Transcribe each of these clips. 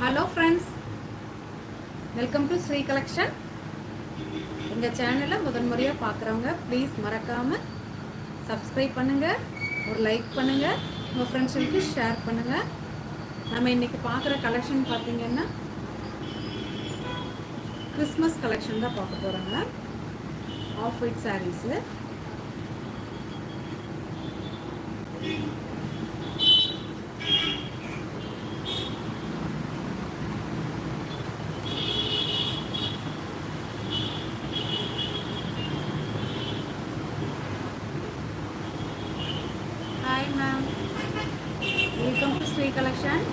Hello friends, welcome to Sri collection. எங்கள் சேனலை முதன்முறையாக பார்க்குறவங்க ப்ளீஸ் மறக்காமல் சப்ஸ்கிரைப் பண்ணுங்கள், ஒரு லைக் பண்ணுங்கள், உங்கள் ஃப்ரெண்ட்ஸுக்கு ஷேர் பண்ணுங்கள். நம்ம இன்றைக்கி பார்க்குற கலெக்ஷன் பார்த்திங்கன்னா கிறிஸ்மஸ் கலெக்ஷன் தான் பார்க்க போகிறோங்க. Off white saris. Hi ma'am, welcome to Sri collection.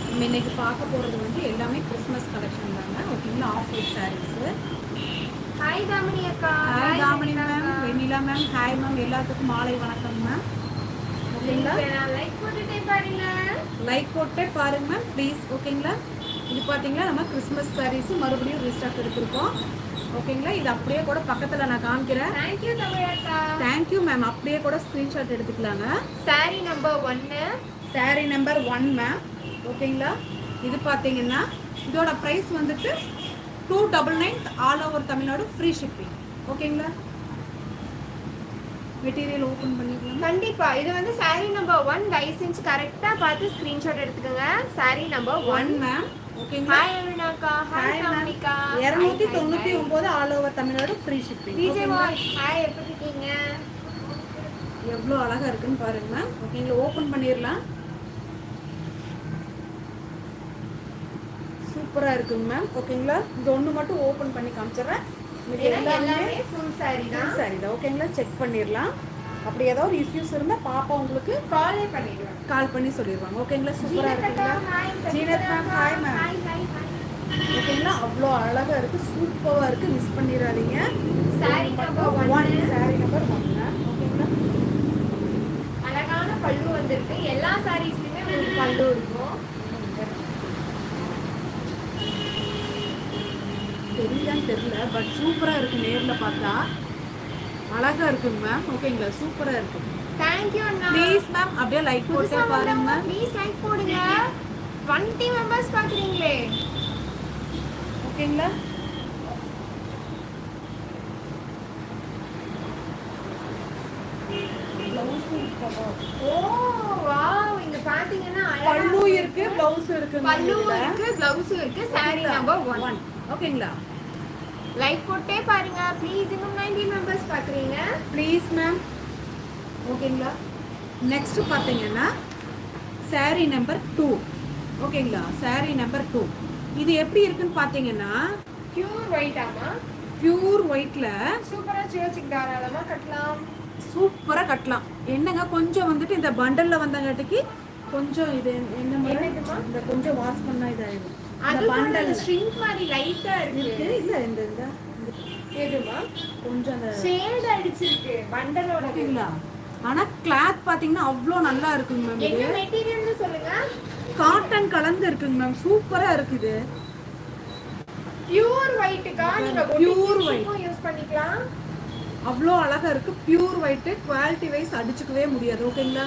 நம்ம இன்னைக்கு பார்க்க போகிறது வந்து எல்லாமே கிறிஸ்மஸ் கலெக்ஷன் தாங்க. ஓகேங்களா, off white saris. Hi Damini அக்கா. Hi Damini ma'am, Vennila ma'am, hi ma'am. எல்லாத்துக்கும் மாலை வணக்கம் மேம். ஓகேங்களா, லைக் போட்டுட்டே பாருங்க, லைக் போட்டே பாருங்க மேம் ப்ளீஸ். ஓகேங்களா, இது பார்த்தீங்களா நம்ம கிறிஸ்மஸ் சாரீஸு மறுபடியும் ரீஸ்டாக் எடுத்திருக்கோம். ஓகேங்களா, இது அப்படியே கூட பக்கத்தில் நான் காமிக்கிறேன். தேங்க்யூ தமிழ் அக்கா. Thank you ma'am. அப்படியே கூட ஸ்க்ரீன்ஷாட் எடுத்துக்கலாங்க. Sorry number 1. Sari number 1 ma'am. ஓகேங்களா, இது பார்த்தீங்கன்னா இதோட ப்ரைஸ் வந்துட்டு 299 all over Tamil Nadu, free shipping. ஓகேங்களா, மெட்டீரியல் ஓப்பன் பண்ணிக்கலாம். கண்டிப்பா இது வந்து சாரி நம்பர் 1. தயவு செஞ்சு கரெக்டா பார்த்து ஸ்கிரீன்ஷாட் எடுத்துக்கோங்க. Saree number 1 ma'am. ஓகேங்களா, ஹாய் அருணாக்கா. ஹாய் தாமினிகா. 299 all over Tamil Nadu, free shipping. DJ voice hi, எப்படி இருக்கீங்க? எவ்வளோ அழகா இருக்குன்னு பாருங்க மேம். ஓகேங்களா, ஓப்பன் பண்ணிடலாம். சூப்பராக இருக்குங்க மேம். ஓகேங்களா, இது ஒன்று மட்டும் ஓப்பன் பண்ணி காமிச்சிடுறேன். எல்லாமே ஃபுல் சாரி தான். சரி தான். ஓகேங்களா, செக் பண்ணிடலாம். அப்படி ஏதாவது இஷ்யூஸ் இருந்தால் பாப்பா உங்களுக்கு காலே பண்ணிடுவேன், கால் பண்ணி சொல்லிடுவாங்க. ஓகேங்களா, சூப்பராக இருக்குங்களா? Zeenat ma'am hi ma'am. ஓகேங்களா, அவ்வளோ அழகாக இருக்குது, சூப்பராக இருக்குது, மிஸ் பண்ணிடாதீங்க. Sorry number 1. Sorry number 1 ma'am. ஓகேங்களா, அழகான பல்லு வந்திருக்கு. எல்லா சாரீஸ்லயுமே உங்களுக்கு பல்லு இருக்கும். தெரியலான்னு தெரியல, பட் சூப்பராக இருக்குது. நேரில் பார்த்தா அழகாக இருக்குங்க மேம். ஓகேங்களா, சூப்பராக இருக்குது. Thank you Anna. Please ma'am அப்படியே லைக் போட்டே பாருங்க மேம். ப்ளீஸ் லைக் போடுங்க. 20 மெம்பர்ஸ் பார்க்குறீங்களே. ஓகேங்களா, ஓ வாவ், இங்க பாத்தீங்கன்னா பல்லு இருக்கு, பிளவுஸ் இருக்கு. பல்லு இருக்கு, பிளவுஸ் இருக்கு. Sorry number 1. ஓகேங்களா, லைக் போட்டே பாருங்க ப்ளீஸ். இன்னும் 90 மெம்பர்ஸ் பார்க்குறீங்க. Please ma'am. ஓகேங்களா, நெக்ஸ்ட் பார்த்தீங்கன்னா சாரீ நம்பர் 2. ஓகேங்களா, சாரீ நம்பர் 2 இது எப்படி இருக்குன்னு பார்த்தீங்கன்னா பியூர் ஒயிட். ஆமா, பியூர் ஒயிட்ல சூப்பரா சிவச்சிக் தாராளமா கட்டலாம். சூப்பராக கட்டலாம். என்னங்க கொஞ்சம் வந்துட்டு இந்த பண்டல்ல வந்தங்காட்டிக்கு கொஞ்சம் இது என்ன மாதிரி இந்த கொஞ்சம் வாஷ் பண்ணா இதாயிடும். அது பண்டல் ஸ்ட்ரிங் மாதிரி லைட்டா இருக்கு. இல்ல இந்த இந்த எதுமா கொஞ்சம் அந்த ஷேட் அடிச்சிருக்கு பண்டலோட. ஓகேங்களா, ஆனா கிளாத் பாத்தீங்கன்னா அவ்வளோ நல்லா இருக்குங்க மேம். என்ன மெட்டீரியல்னு சொல்லுங்க. காட்டன் கலந்து இருக்குங்க மேம், சூப்பரா இருக்குது. பியூர் ஒயிட்க்கா, நீங்க பியூர் ஒயிட் யூஸ் பண்ணிக்கலாம். அவ்வளோ அழகா இருக்கு. பியூர் ஒயிட், குவாலிட்டி வைஸ் அடிச்சுக்கவே முடியாது. ஓகேங்களா,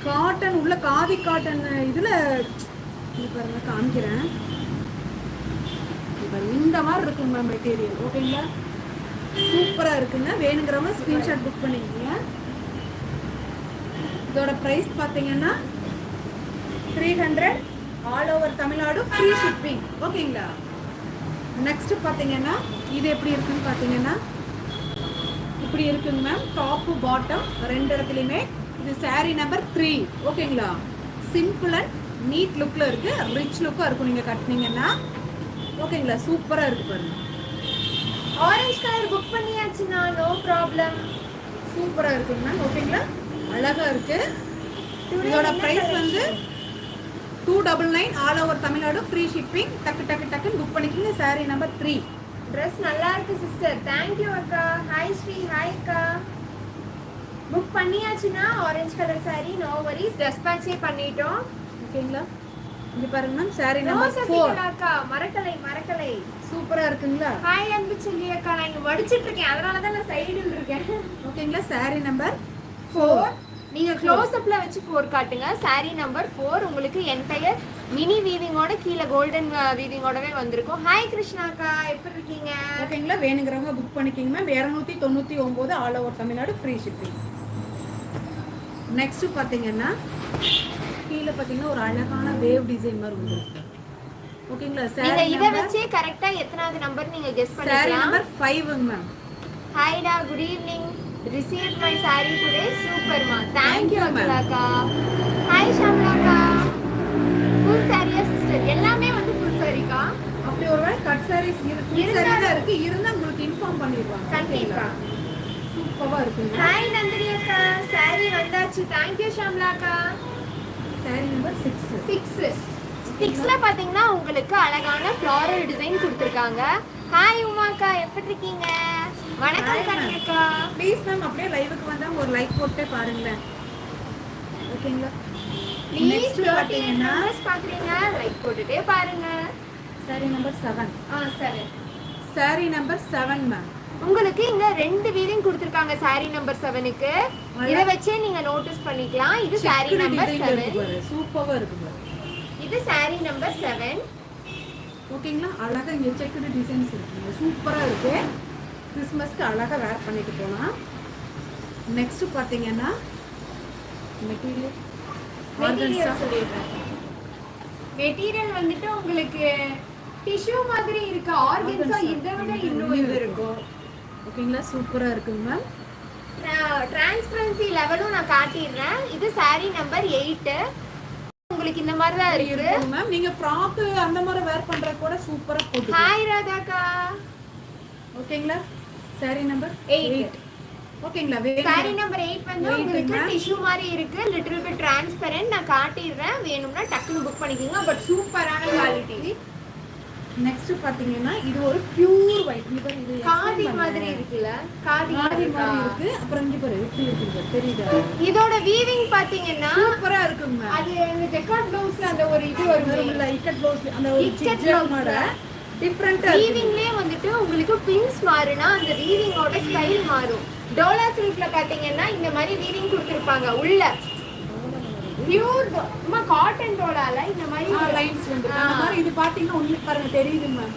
காட்டன் உள்ள காதி காட்டன் இதுல பாருங்க காமிக்கிறேன். இந்த மாதிரி இருக்குங்க மேம் மெட்டீரியல். ஓகேங்களா, சூப்பரா இருக்குங்க. வேணுங்கிறவங்க ஸ்கிரீன்ஷாட் புக் பண்ணிக்கோங்க. இதோட பிரைஸ் பார்த்தீங்கன்னா 300 all over Tamil Nadu, free shipping. ஓகேங்களா, நெக்ஸ்ட் பார்த்தீங்கன்னா இது எப்படி இருக்குன்னு பார்த்தீங்கன்னா இப்படி இருக்குங்க மேம். டாப்பு பாட்டம் ரெண்டு இடத்துலையுமே. இது சாரீ நம்பர் 3. ஓகேங்களா, சிம்பிள் அண்ட் நீட் லுக்கில் இருக்கு, ரிச் லுக்காக இருக்கும் நீங்கள் கட்டினீங்கன்னா. ஓகேங்களா, சூப்பராக இருக்கு பாருங்க. ஆரஞ்சு கலர் புக் பண்ணியாச்சுன்னா நோ ப்ராப்ளம். சூப்பராக இருக்குங்க மேம். ஓகேங்களா, அழகாக இருக்கு. இதோட ப்ரைஸ் வந்து 299 all over Tamil Nadu, free shipping. டக்கு டக்கு டக்குன்னு புக் பண்ணிக்கோங்க. சாரீ நம்பர் 3. ட்ரெஸ் நல்லா இருக்கு சிஸ்டர். தேங்க் யூ அக்கா. ஹாய் ஸ்ரீ. ஹாய் அக்கா. புக் பண்ணியாச்சுன்னா orange colour saree no worries, டிஸ்பேட்சே பண்ணிட்டோம். ஓகேங்களா, இங்க பாருங்க மேம். சாரீ நம்பர் 4 அக்கா. மறக்கலை மறக்கலை. சூப்பரா இருக்குங்களா? ஹாய் அன்பு செல்லி அக்கா. நான் இங்க மடிச்சிட்டு இருக்கேன், அதனால தான் நான் சைடுல இருக்கேன். ஓகேங்களா, சாரீ நம்பர் 4. க்ளோஸ் அப்ல வச்சு 4 காட்டுங்க. saree நம்பர் 4 உங்களுக்கு என்டையர் மினி வீவிங்கோட கீழ கோல்டன் வீவிங்கோடவே வந்திருக்கும். ஹாய் கிருஷ்ணாக்கா, எப்படி இருக்கீங்க? ஓகேங்களா, வேணுங்கிறவங்க புக் பண்ணிக்கிங்க ma'am. 299 all over Tamil Nadu free shipping. Next பாத்தீங்கன்னா கீழே பாத்தீங்கன்னா ஒரு அழகான வேவ் டிசைன் மாதிரி வந்துருக்கு. ஓகேங்களா, நீங்க saree இத வச்சே கரெக்ட்டா எத்தனாவது நம்பர் நீங்க கெஸ் saree பண்ணிக்கலாம். Number 5 ma'am. ஹாய் டா, good evening. received my saree today. Super மா. thank you அக்கா. ஹாய் ஷாம்லாக்கா. ஃபுல் சாரியா சிஸ்டர்? எல்லாமே வந்து ஃபுல் சாரிக்கா. அப்படி ஒருவேளை கட் சாரீஸ் இருக்கு இருந்தா உங்களுக்கு இன்ஃபார்ம் பண்ணிடுவாங்க. கண்டிப்பா சூப்பரா இருக்குங்க. ஹாய் நந்தினி அக்கா, saree வந்தாச்சு. thank you ஷாம்லாக்கா. saree number 6. 6ல பாத்தீங்கன்னா உங்களுக்கு அழகான ஃப்ளாரல் டிசைன் கொடுத்திருக்காங்க. ஹாய் உமாக்கா, எப்படி இருக்கீங்க? வணக்கம் கண்ணியக்கா. ப்ளீஸ் மேம் அப்படியே லைவுக்கு வந்தா ஒரு லைக் போட்டு பாருங்களேன். ஓகேங்களா, ப்ளீஸ் பாத்தீங்கன்னா பாக்குறீங்க லைக் போட்டுட்டே பாருங்க. saree number 7. 7. saree number 7 ma'am. உங்களுக்கு இங்க 2 வீவிங் கொடுத்திருக்காங்க saree நம்பர் 7க்கு. இத வச்சே நீங்க நோட்டீஸ் பண்ணிக்கலாம். இது saree நம்பர் 7. சூப்பரா இருக்கு. இது saree நம்பர் 7. ஓகேங்களா, அழகா இங்க செக்குடு டிசைன்ஸ் இருக்குங்க. சூப்பரா இருக்கு. கிறிஸ்மஸ்க்கு அழகா வேர் பண்ணிட்டு போலாம். நெக்ஸ்ட் பாத்தீங்கன்னா மெட்டீரியல் மெட்டீரியல் வந்துட்டு உங்களுக்கு டிஷ்யூ மாதிரி இருக்கு. ஆர்கன்ஸா இதை விட இன்னும் இது இருக்கும். ஓகேங்களா, சூப்பரா இருக்குங்க மேம். டிரான்ஸ்பரன்சி லெவலும் நான் காட்டிடுறேன். இது saree நம்பர் 8. உங்களுக்கு இந்த மாதிரி தான் இருக்கு மேம். நீங்க ஃப்ராக் அந்த மாதிரி வேர் பண்ற கூட சூப்பரா போட்டு. ஹாய் ராதாக்கா. ஓகேங்களா, saree நம்பர் 8. ஓகேங்களா, saree நம்பர் 8 வந்து உங்களுக்கு டிஷ்யூ மாதிரி இருக்கு. Little bit transparent. நான் காட்டிடுறேன். வேணும்னா டக்குனு புக் பண்ணிக்கோங்க. பட் சூப்பரான குவாலிட்டி. நெக்ஸ்ட் பாத்தீங்கன்னா இது ஒரு பியூர் ஒயிட். இது காதி மாதிரி இருக்குல, காதி மாதிரி இருக்கு. அப்புறம் இங்க பாரு எப்படி இருக்கு தெரியுதா? இதோட வீவிங் பாத்தீங்கன்னா சூப்பரா இருக்குங்க. அது இந்த ஜெக்கார்ட் ப்ளவுஸ்ல அந்த ஒரு இது வரும்ல, இக்கட் ப்ளவுஸ் அந்த ஒரு ஜிக்ஜாகோட டிஃபரண்டா வீவிங்லயே வந்துட்டு உங்களுக்கு பின்ஸ் மாறுனா அந்த வீவிங்கோட ஸ்டைல் மாறும். டோலா சில்க்ல பாத்தீங்கன்னா இந்த மாதிரி வீவிங் கொடுத்திருப்பாங்க. உள்ள பியூர் சும்மா காட்டன் டோலால இந்த மாதிரி லைன்ஸ் வந்து அந்த மாதிரி இது பாத்தீங்கன்னா உங்களுக்கு பாருங்க தெரியுது மேம்.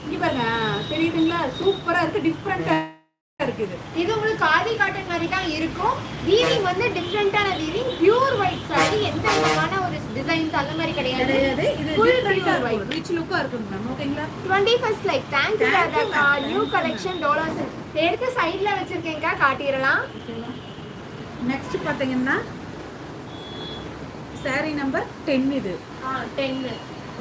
இங்க பாருங்க தெரியுதுங்களா? சூப்பரா இருக்கு. டிஃபரண்டா இருக்குது. இது உங்களுக்கு காதி காட்டன் மாதிரி தான் இருக்கும். வீவிங் வந்து டிஃபரண்டான வீவிங். Pure white saree. எந்த விதமான ஒரு டிசைன்ஸ் அந்த மாதிரி கிடையாது. இது ஃபுல் டிஃபரண்டா பியூர் ஒயிட். ரிச் லுக்கா இருக்கும் மேம். ஓகேங்களா, 21st லைக். thank you ராதாக்கா. New collection Dola silk. எடுத்து சைடுல வச்சிருக்கேன்க்கா, காட்டிரலாம். நெக்ஸ்ட் பாத்தீங்கன்னா saree நம்பர் 10 இது. 10.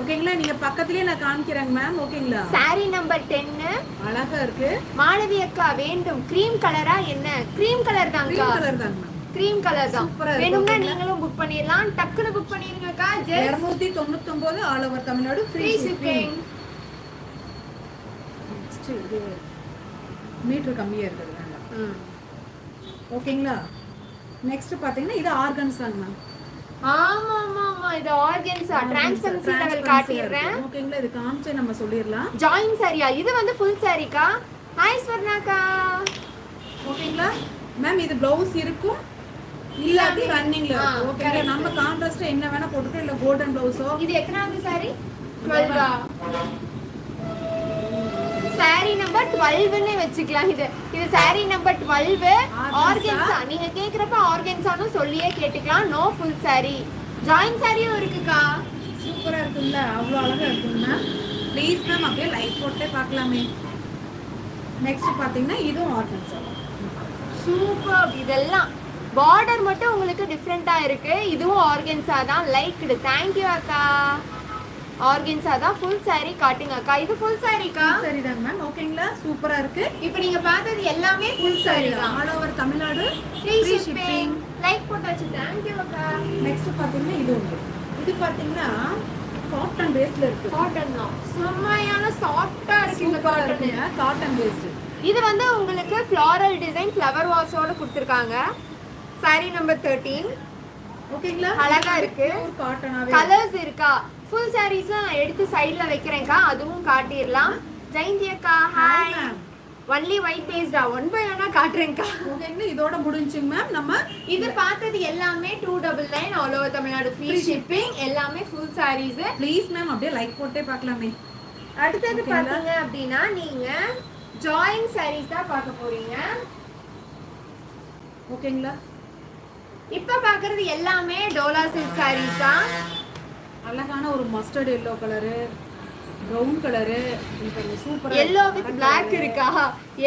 ஓகேங்களா, நீங்க பக்கத்துலயே நான் காமிக்கிறேங்க மேம். ஓகேங்களா, saree நம்பர் 10 அழகா இருக்கு. மாலவி அக்கா வேண்டும் கிரீம் கலரா? என்ன கிரீம் கலர் தான்க்கா. கலர் தாங்க மேம். கிரீம் கலர் தான். சூப்பரா இருக்கு. வேணும்னா நீங்களும் புக் பண்ணிடலாம். டக்குனு புக் பண்ணிருங்கக்கா. 299 all over Tamil Nadu free shipping. Next இது மீட்டர் கம்மியா இருக்குதுங்க. ஓகேங்களா, நெக்ஸ்ட் பாத்தீங்கன்னா இது ஆர்கன்ஸாங்க மேம். ஆமா ஆமா ஆமா, இது ஆர்கன்ஸா. Transparency level காட்டிடுறேன். ஓகேங்களா, இது காமிச்சே நம்ம சொல்லிரலாம். ஜாயின் சாரியா? இது வந்து ஃபுல் சாரிக்கா. ஹாய் ஸ்வர்ணாக்கா. ஓகேங்களா மேம், இது ப்ளவுஸ் இருக்கும் இல்லாட்டி ரன்னிங்ல இருக்கும். ஓகேங்களா, நம்ம கான்ட்ராஸ்ட் என்ன வேணா போட்டுக்கலாம். இல்ல கோல்டன் ப்ளவுஸோ. இது எத்தனாவது சாரி? 12. saree நம்பர் 12 னே வெச்சுக்கலாம். இது saree நம்பர் 12 ஆர்கன்ஸா. நீங்க கேக்குறப்ப ஆர்கன்ஸானு சொல்லியே கேட்டுக்கலாம். No full saree. ஜாயின் சாரியும் இருக்குக்கா. சூப்பரா இருக்குல்ல, அவ்வளவு அழகா இருக்குங்க. ப்ளீஸ் மேம் அப்படியே லைக் போட்டே பார்க்கலாமே. நெக்ஸ்ட் பாத்தீங்கன்னா இதுவும் ஆர்கன்ஸா. சூப்பர். இதெல்லாம் பார்டர் மட்டும் உங்களுக்கு டிஃபரெண்டா இருக்கு. இதுவும் ஆர்கன்ஸா தான். லைக்டு. थैंक यू அக்கா. ஆர்கன்ஸா தான். ஃபுல் saree காட்டுங்க அக்கா. இது ஃபுல் சாரிக்கா. சரி தான் மேம். ஓகேங்களா, சூப்பரா இருக்கு. இப்போ நீங்க பார்த்தது எல்லாமே ஃபுல் saree தான். All over Tamil Nadu free shipping. Like போட்டாச்சு. थैंक यू அக்கா. நெக்ஸ்ட் பாத்தீங்கன்னா இது ஒன்று. இது பாத்தீங்கன்னா காட்டன் பேஸ்ல இருக்கு. காட்டன் தான். செம்மையான சாஃப்ட்டா இருக்கு இந்த காட்டன். Cotton paste. இது வந்து உங்களுக்கு ஃப்ளாரல் டிசைன் ஃப்ளவர் வாஷோட கொடுத்திருக்காங்க. saree number 13. ஓகேங்களா, அழகா இருக்கு. காட்டனாவே கலர்ஸ் இருக்கா? ஃபுல் சாரீஸ் எடுத்து சைடுல வைக்கிறேன்க்கா. அதுவும் காட்டிடலாம். ஜெயந்தி அக்கா ஹாய். ஒன்லி ஒயிட் பேஸ்டா 1 by 1 காட்டுறேன்க்கா. ஓகேங்களா, இதோட முடிஞ்சுங்க மேம். நம்ம இது பார்த்தது எல்லாமே 299 all over Tamil Nadu free shipping. எல்லாமே ஃபுல் சாரீஸ். ப்ளீஸ் மேம் அப்படியே லைக் போட்டே பார்க்கலாமே. அடுத்தது பாத்தீங்க அப்படின்னா நீங்க ஜாயின் சாரீஸ் தான் பார்க்க போறீங்க. ஓகேங்களா, இப்ப பாக்குறது எல்லாமே டோலா சில்க் சாரீஸ் தான். அழகான ஒரு mustard yellow colour, brown colour, super. Yellow with black இருக்கா?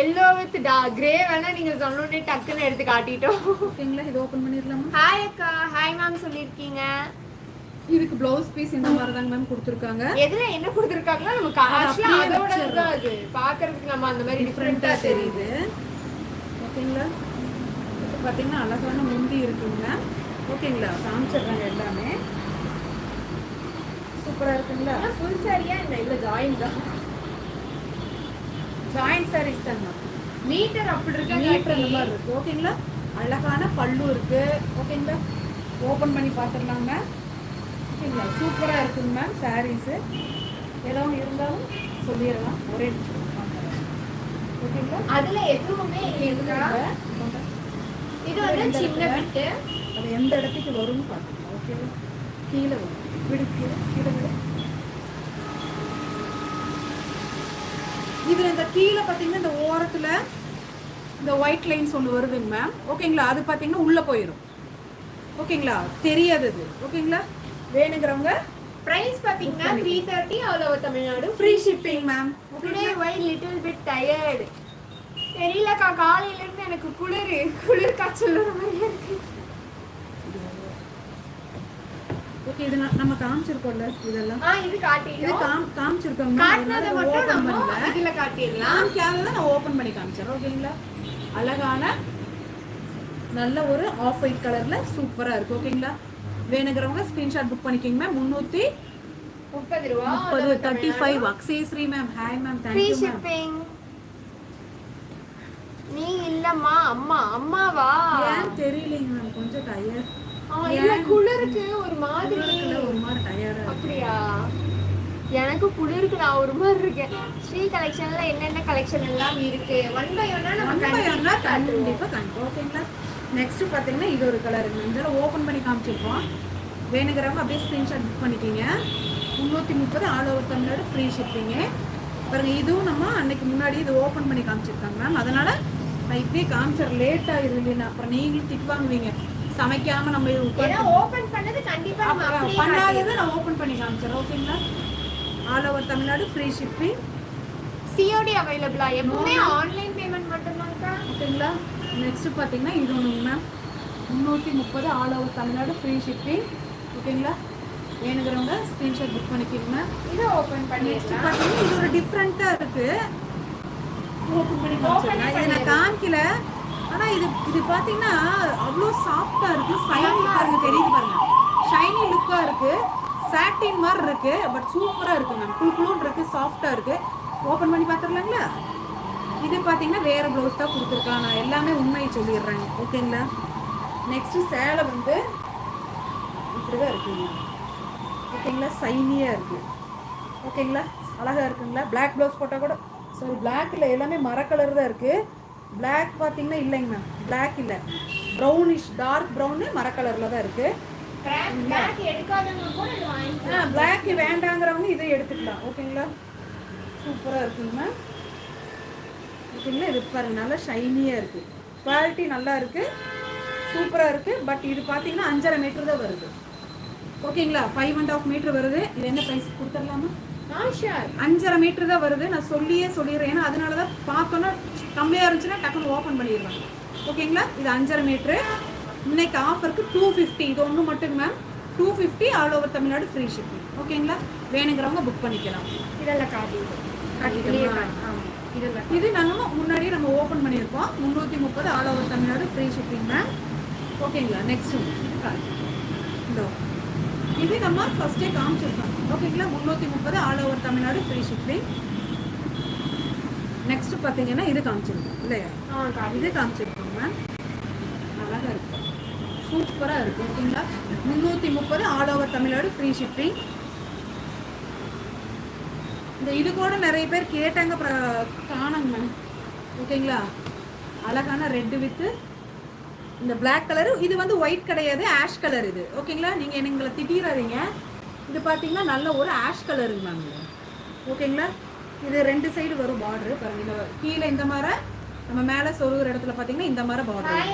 எல்லோ வித் கிரே வேணா நீங்க சொன்னோடனே டக்குன்னு எடுத்து காட்டிட்டோம். ஓகேங்களா, இது ஓபன் பண்ணிடலாமா? ஹாய் அக்கா, ஹாய் மேம் சொல்லிருக்கீங்க. இதுக்கு ப்ளவுஸ் பீஸ் இந்த மாதிரி தாங்க மேம் கொடுத்துருக்காங்க. எதுல என்ன கொடுத்துருக்காங்களோ நமக்கு ஆக்சுவலா அதோட தான் அது பாக்குறதுக்கு நம்ம அந்த மாதிரி டிஃபரெண்டா தெரியுது. ஓகேங்களா, இப்போ பார்த்தீங்கன்னா அழகான முந்தி இருக்குங்க. ஓகேங்களா, காமிச்சிடுறாங்க எல்லாமே சூப்பராக இருக்குங்களா. ஃபுல் சாரியா இந்த இல்ல ஜாயின் தான்? ஜாயின் சாரீஸ் தாங்க. மீட்டர் அப்படி இருக்கு, மீட்டர் அந்த மாதிரி இருக்கு. ஓகேங்களா, அழகான பல்லு இருக்கு. ஓகேங்களா, ஓப்பன் பண்ணி பார்த்துடலாங்க. ஓகேங்களா, சூப்பராக இருக்குங்க மேம் சாரீஸு. ஏதாவது இருந்தாலும் சொல்லிடலாம் ஒரே நிமிஷம். ஓகேங்களா, அதுல எதுவுமே இருக்கா? இது வந்து சின்ன பிட்டு. அது எந்த இடத்துக்கு வரும்னு பார்க்கணும். ஓகேவா, கீழே வரும். விடு கீழே கீழே விடு. இது இந்த கீழே பார்த்தீங்கன்னா இந்த ஓரத்தில் இந்த ஒயிட் லைன்ஸ் ஒன்று வருதுங்க மேம். ஓகேங்களா, அது பார்த்தீங்கன்னா உள்ளே போயிடும். ஓகேங்களா, தெரியாது அது. ஓகேங்களா, வேணுங்கிறவங்க பிரைஸ் பாத்தீங்கன்னா 330 all over Tamil Nadu free shipping ma'am. Today why little bit tired. தெரியலக்கா, காலையில இருந்து எனக்கு குளிர் காய்ச்சல் வர மாதிரி இருக்கு. ஓகே, இது நம்ம காமிச்சிருக்கோம்ல இதெல்லாம். இது காட்டிடுறோம். இது காமிச்சிருக்கோங்க. காட்டினதை மட்டும் நம்ம இதுல காட்டிடலாம். காமிக்காததை நான் ஓபன் பண்ணி காமிச்சிடுறேன். ஓகேங்களா, அழகான நல்ல ஒரு ஆஃப் ஒயிட் கலர்ல சூப்பரா இருக்கு. ஓகேங்களா, வேணுங்கிறவங்க ஸ்கிரீன்ஷாட் புக் பண்ணிக்கோங்க மேம். 330 ரூபா. 35 Akshayasri ma'am. Hi ma'am, free thank you ma'am. Shipping. நீ இல்லம்மா, அம்மாவா? ஏன் தெரியலங்க மேம், கொஞ்சம் டயர்ட். இல்ல குளிருக்கு ஒரு மாதிரி டயர்டா. அப்படியா? எனக்கு குளிருக்கு நான் ஒரு மாதிரி இருக்கேன். ஸ்ரீ கலெக்ஷன்ல என்னென்ன கலெக்ஷன் எல்லாம் இருக்கு 1 by 1 நம்ம கண்டிப்பா காண்போம். ஓகேங்களா, நெக்ஸ்ட் பாத்தீங்கன்னா இது ஒரு கலர் இதெல்லாம் ஓபன் பண்ணி காமிச்சிருக்கோம். வேணுங்கிறவங்க அப்படியே ஸ்கிரீன்ஷாட் புக் பண்ணிக்கிங்க. 330 all over Tamil Nadu free shipping. பாருங்க, இதுவும் நம்ம அன்னைக்கு முன்னாடி இது ஓபன் பண்ணி காமிச்சிருக்காங்க மேம். அதனால நான் இப்படியே காமிச்சிடுறேன். லேட் ஆயிரும் இல்லைன்னா அப்புறம் நீங்களும் திட்டு வாங்குவீங்க சமைக்காம நம்ம ஓபன் பண்ணது. கண்டிப்பா பண்ணாததை நான் ஓபன் பண்ணி காமிச்சிடுறேன். ஓகேங்களா, all over Tamil Nadu free shipping. COD அவைலபிளா? எப்பவுமே ஆன்லைன் பேமெண்ட் மட்டும்தான்க்கா. ஓகேங்களா, நெக்ஸ்ட் பார்த்தீங்கன்னா இது ஒன்றுங்க ma'am. 330 all over Tamil Nadu free shipping. ஓகேங்களா, வேணுங்கிறவங்க ஸ்க்ரீன்ஷாட் புக் பண்ணிக்கிடுங்க. இதை ஓப்பன் பண்ணி பார்த்தீங்கன்னா இது ஒரு டிஃப்ரெண்ட்டாக இருக்குது. ஓப்பன் பண்ணி காமிச்சிடுங்க. இது நான் காமிக்கல, ஆனால் இது பார்த்தீங்கன்னா அவ்வளோ சாஃப்டாக இருக்குது. ஷைனி பாருங்க, தெரியுது பாருங்க, ஷைனி லுக்காக இருக்குது. சாட்டின் மாதிரி இருக்குது. பட் சூப்பராக இருக்குது மேம். குழுன்னு இருக்குது, சாஃப்டாக இருக்குது. ஓப்பன் பண்ணி பார்த்துடலாங்களா? இது பார்த்தீங்கன்னா வேறு ப்ளவுஸ் தான் கொடுத்துருக்கான். நான் எல்லாமே உண்மையை சொல்லிடுறேங்க. ஓகேங்களா, நெக்ஸ்ட்டு சேலை வந்து இப்படி தான் இருக்குங்க. ஓகேங்களா, சைனியாக இருக்குது. ஓகேங்களா, அழகாக இருக்குங்களா. பிளாக் ப்ளவுஸ் போட்டால் கூட சாரி, பிளாக் இல்லை, எல்லாமே மர கலர் தான் இருக்குது. பிளாக் பார்த்தீங்கன்னா இல்லைங்க மேம், பிளாக் இல்லை, ப்ரௌனிஷ் டார்க் ப்ரௌனு மர கலரில் தான் இருக்குது. பிளாக் வேண்டாங்கிறவங்க இதை எடுத்துக்கலாம். ஓகேங்களா, சூப்பராக இருக்குங்க மேம். ஓகேங்களா, இது பாருங்க, நல்லா ஷைனியாக இருக்குது. குவாலிட்டி நல்லா இருக்குது, சூப்பராக இருக்குது. பட் இது பார்த்தீங்கன்னா 5.5 மீட்டர் தான் வருது. ஓகேங்களா, 5.5 மீட்டர் வருது. இது என்ன ப்ரைஸ் கொடுத்துடலாமா? 5.5 மீட்டர் தான் வருது. நான் சொல்லிடுறேன். ஏன்னா அதனால தான் பார்த்தோன்னா கம்மியாக இருந்துச்சுன்னா டக்குன்னு ஓப்பன் பண்ணிடுவாங்க. ஓகேங்களா, இது 5.5 மீட்ரு. இன்னைக்கு ஆஃபருக்கு 250. இது ஒன்று மட்டுங்க மேம். 250 all over Tamil Nadu free shipping. ஓகேங்களா, வேணுங்கிறவங்க புக் பண்ணிக்கலாம். இதெல்லாம் காட்டிக்கலாம். இது நாங்கள் முன்னாடியே நம்ம ஓப்பன் பண்ணியிருக்கோம். 330 all over Tamil Nadu free shipping ma'am. ஓகேங்களா, நெக்ஸ்ட் இந்த இது நம்ம ஃபர்ஸ்டே காமிச்சிருக்கோம். ஓகேங்களா, 330 all over Tamil Nadu free shipping. Next பார்த்தீங்கன்னா இது காமிச்சிருக்கோம் இல்லையா? இது காமிச்சிருக்கோம் மேம். அழகாக இருக்கும், சூப்பராக இருக்கும். ஓகேங்களா, 330 all over Tamil Nadu free shipping. இந்த இது கூட நிறைய பேர் கேட்டாங்க, காணாங்க மேம். ஓகேங்களா. அழகான ரெட்டு வித்து இந்த பிளாக் கலரு. இது வந்து ஒயிட் கிடையாது, ஆஷ் கலர் இது. ஓகேங்களா. நீங்கள் எங்களை திட்டிடாதீங்க. இது பார்த்தீங்கன்னா நல்ல ஒரு ஆஷ் கலருங்க மேம். ஓகேங்களா. இது 2 சைடு வரும் பார்டரு பாருங்க. இந்த கீழே இந்த மாதிரி, நம்ம மேலே சொருகிற இடத்துல பார்த்தீங்கன்னா இந்த மாதிரி பார்டர்.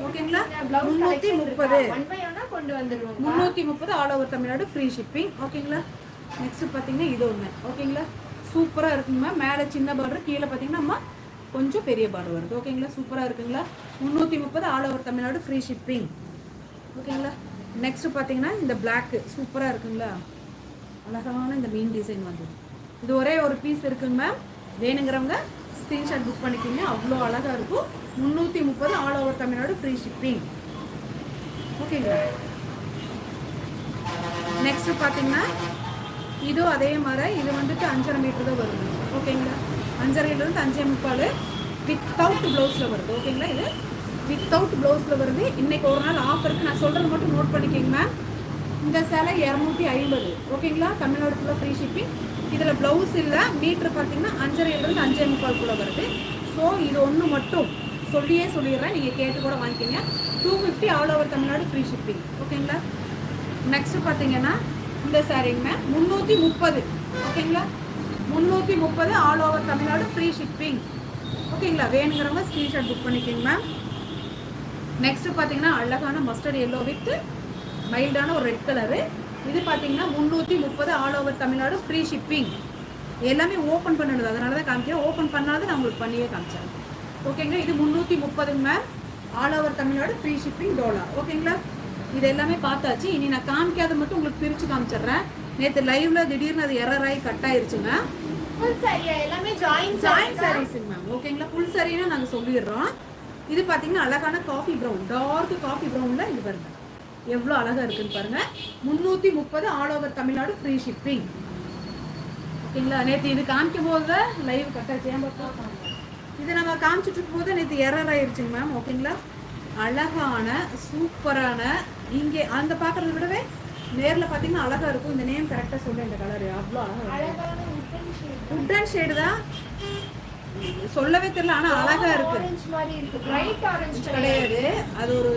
ஓகேங்களா. 330 all over Tamil Nadu free shipping. ஓகேங்களா. நெக்ஸ்ட் பார்த்தீங்கன்னா இது ஒன்று. ஓகேங்களா. சூப்பராக இருக்குங்க மேம். மேலே சின்ன பார்டர், கீழே பார்த்தீங்கன்னா நம்ம கொஞ்சம் பெரிய பார்டர் வருது. ஓகேங்களா. சூப்பராக இருக்குங்களா. 330 all over Tamil Nadu free shipping. ஓகேங்களா. நெக்ஸ்ட் பார்த்தீங்கன்னா இந்த பிளாக்கு சூப்பராக இருக்குங்களா. அழகான இந்த மீன் டிசைன் வந்தது. இது ஒரே ஒரு பீஸ் இருக்குங்க மேம். வேணுங்கிறவங்க ஸ்க்ரீன்ஷாட் புக் பண்ணிக்கிங்க. அவ்வளோ அழகாக இருக்கும். 330 all over Tamil Nadu free shipping. ஓகேங்களா. நெக்ஸ்ட் பார்த்தீங்கன்னா இதுவும் அதே மாதிரி. இது வந்துட்டு 5.5 மீட்டர் தான் வருது. ஓகேங்களா. 5.5 5.25 வித்தவுட் ப்ளவுஸில் வருது. ஓகேங்களா. இது வித்தவுட் ப்ளவுஸில் வருது. இன்னைக்கு ஒரு நாள் ஆஃபருக்கு நான் சொல்கிறது மட்டும் நோட் பண்ணிக்கிங்க மேம். இந்த சேலை 250. ஓகேங்களா. தமிழ்நாடு ஃபுல்லாக ஃப்ரீ ஷிப்பிங். இதில் ப்ளவுஸ் இல்லை. மீட்ரு பார்த்தீங்கன்னா 5.5 5.25 கூட வருது. ஸோ இது ஒன்று மட்டும் சொல்லிடுறேன். நீங்கள் கேட்டு கூட வாங்கிக்கிங்க. 250 all over Tamil Nadu free shipping. ஓகேங்களா. நெக்ஸ்ட் பார்த்தீங்கன்னா இந்த சாரீங்க மேம் 330. ஓகேங்களா. 330 all over Tamil Nadu free shipping. ஓகேங்களா. வேணுங்கிறவங்க ஸ்க்ரீன்ஷாட் புக் பண்ணிக்கிங்க மேம். நெக்ஸ்ட் பார்த்தீங்கன்னா அழகான மஸ்டர்ட் எல்லோ வித் மைல்டான ஒரு ரெட் கலரு. இது பார்த்தீங்கன்னா 330 all over Tamil Nadu free shipping. எல்லாமே ஓப்பன் பண்ணிடுது, அதனால தான் காமிக்கிறேன். ஓப்பன் பண்ணாது நான் உங்களுக்கு பண்ணியே காமிச்சேன். ஓகேங்களா. இது 330 ma'am. All over Tamil Nadu free shipping $. ஓகேங்களா. இது எல்லாமே பார்த்தாச்சு. இனி நான் காமிக்காத மட்டும் உங்களுக்கு பிரித்து காமிச்சிடுறேன். நேற்று லைவ்ல திடீர்னு அது எரர் ஆகி கட் ஆயிருச்சுங்க. ஃபுல் சாரியா எல்லாமே ஜாயின் சாரீஸுங்க மேம். ஓகேங்களா. ஃபுல் சாரினா நாங்கள் சொல்லிடுறோம். இது பார்த்தீங்கன்னா அழகான காஃபி ப்ரௌன், டார்க் காஃபி ப்ரௌனில் இது பாருங்க எவ்வளோ அழகாக இருக்குன்னு பாருங்க. 330 all over Tamil Nadu free shipping. ஓகேங்களா. நேற்று இது காமிக்கும் போது லைவ் கட் ஆச்சு. இது நம்ம காமிச்சிட்டு இருக்கும் போது நேற்று எரர் ஆயிடுச்சுங்க மேம். ஓகேங்களா. அழகான சூப்பரான, இங்கே அந்த பார்க்குறத விடவே நேரில் பார்த்தீங்கன்னா அழகாக இருக்கும். இந்த நேம் கரெக்டாக சொல்ல, இந்த கலர் அவ்வளோ அழகாக உட் அண்ட் ஷேடு தான் சொல்லவே தெரியல. ஆனால் அழகா இருக்கு. கிடையாது, அது ஒரு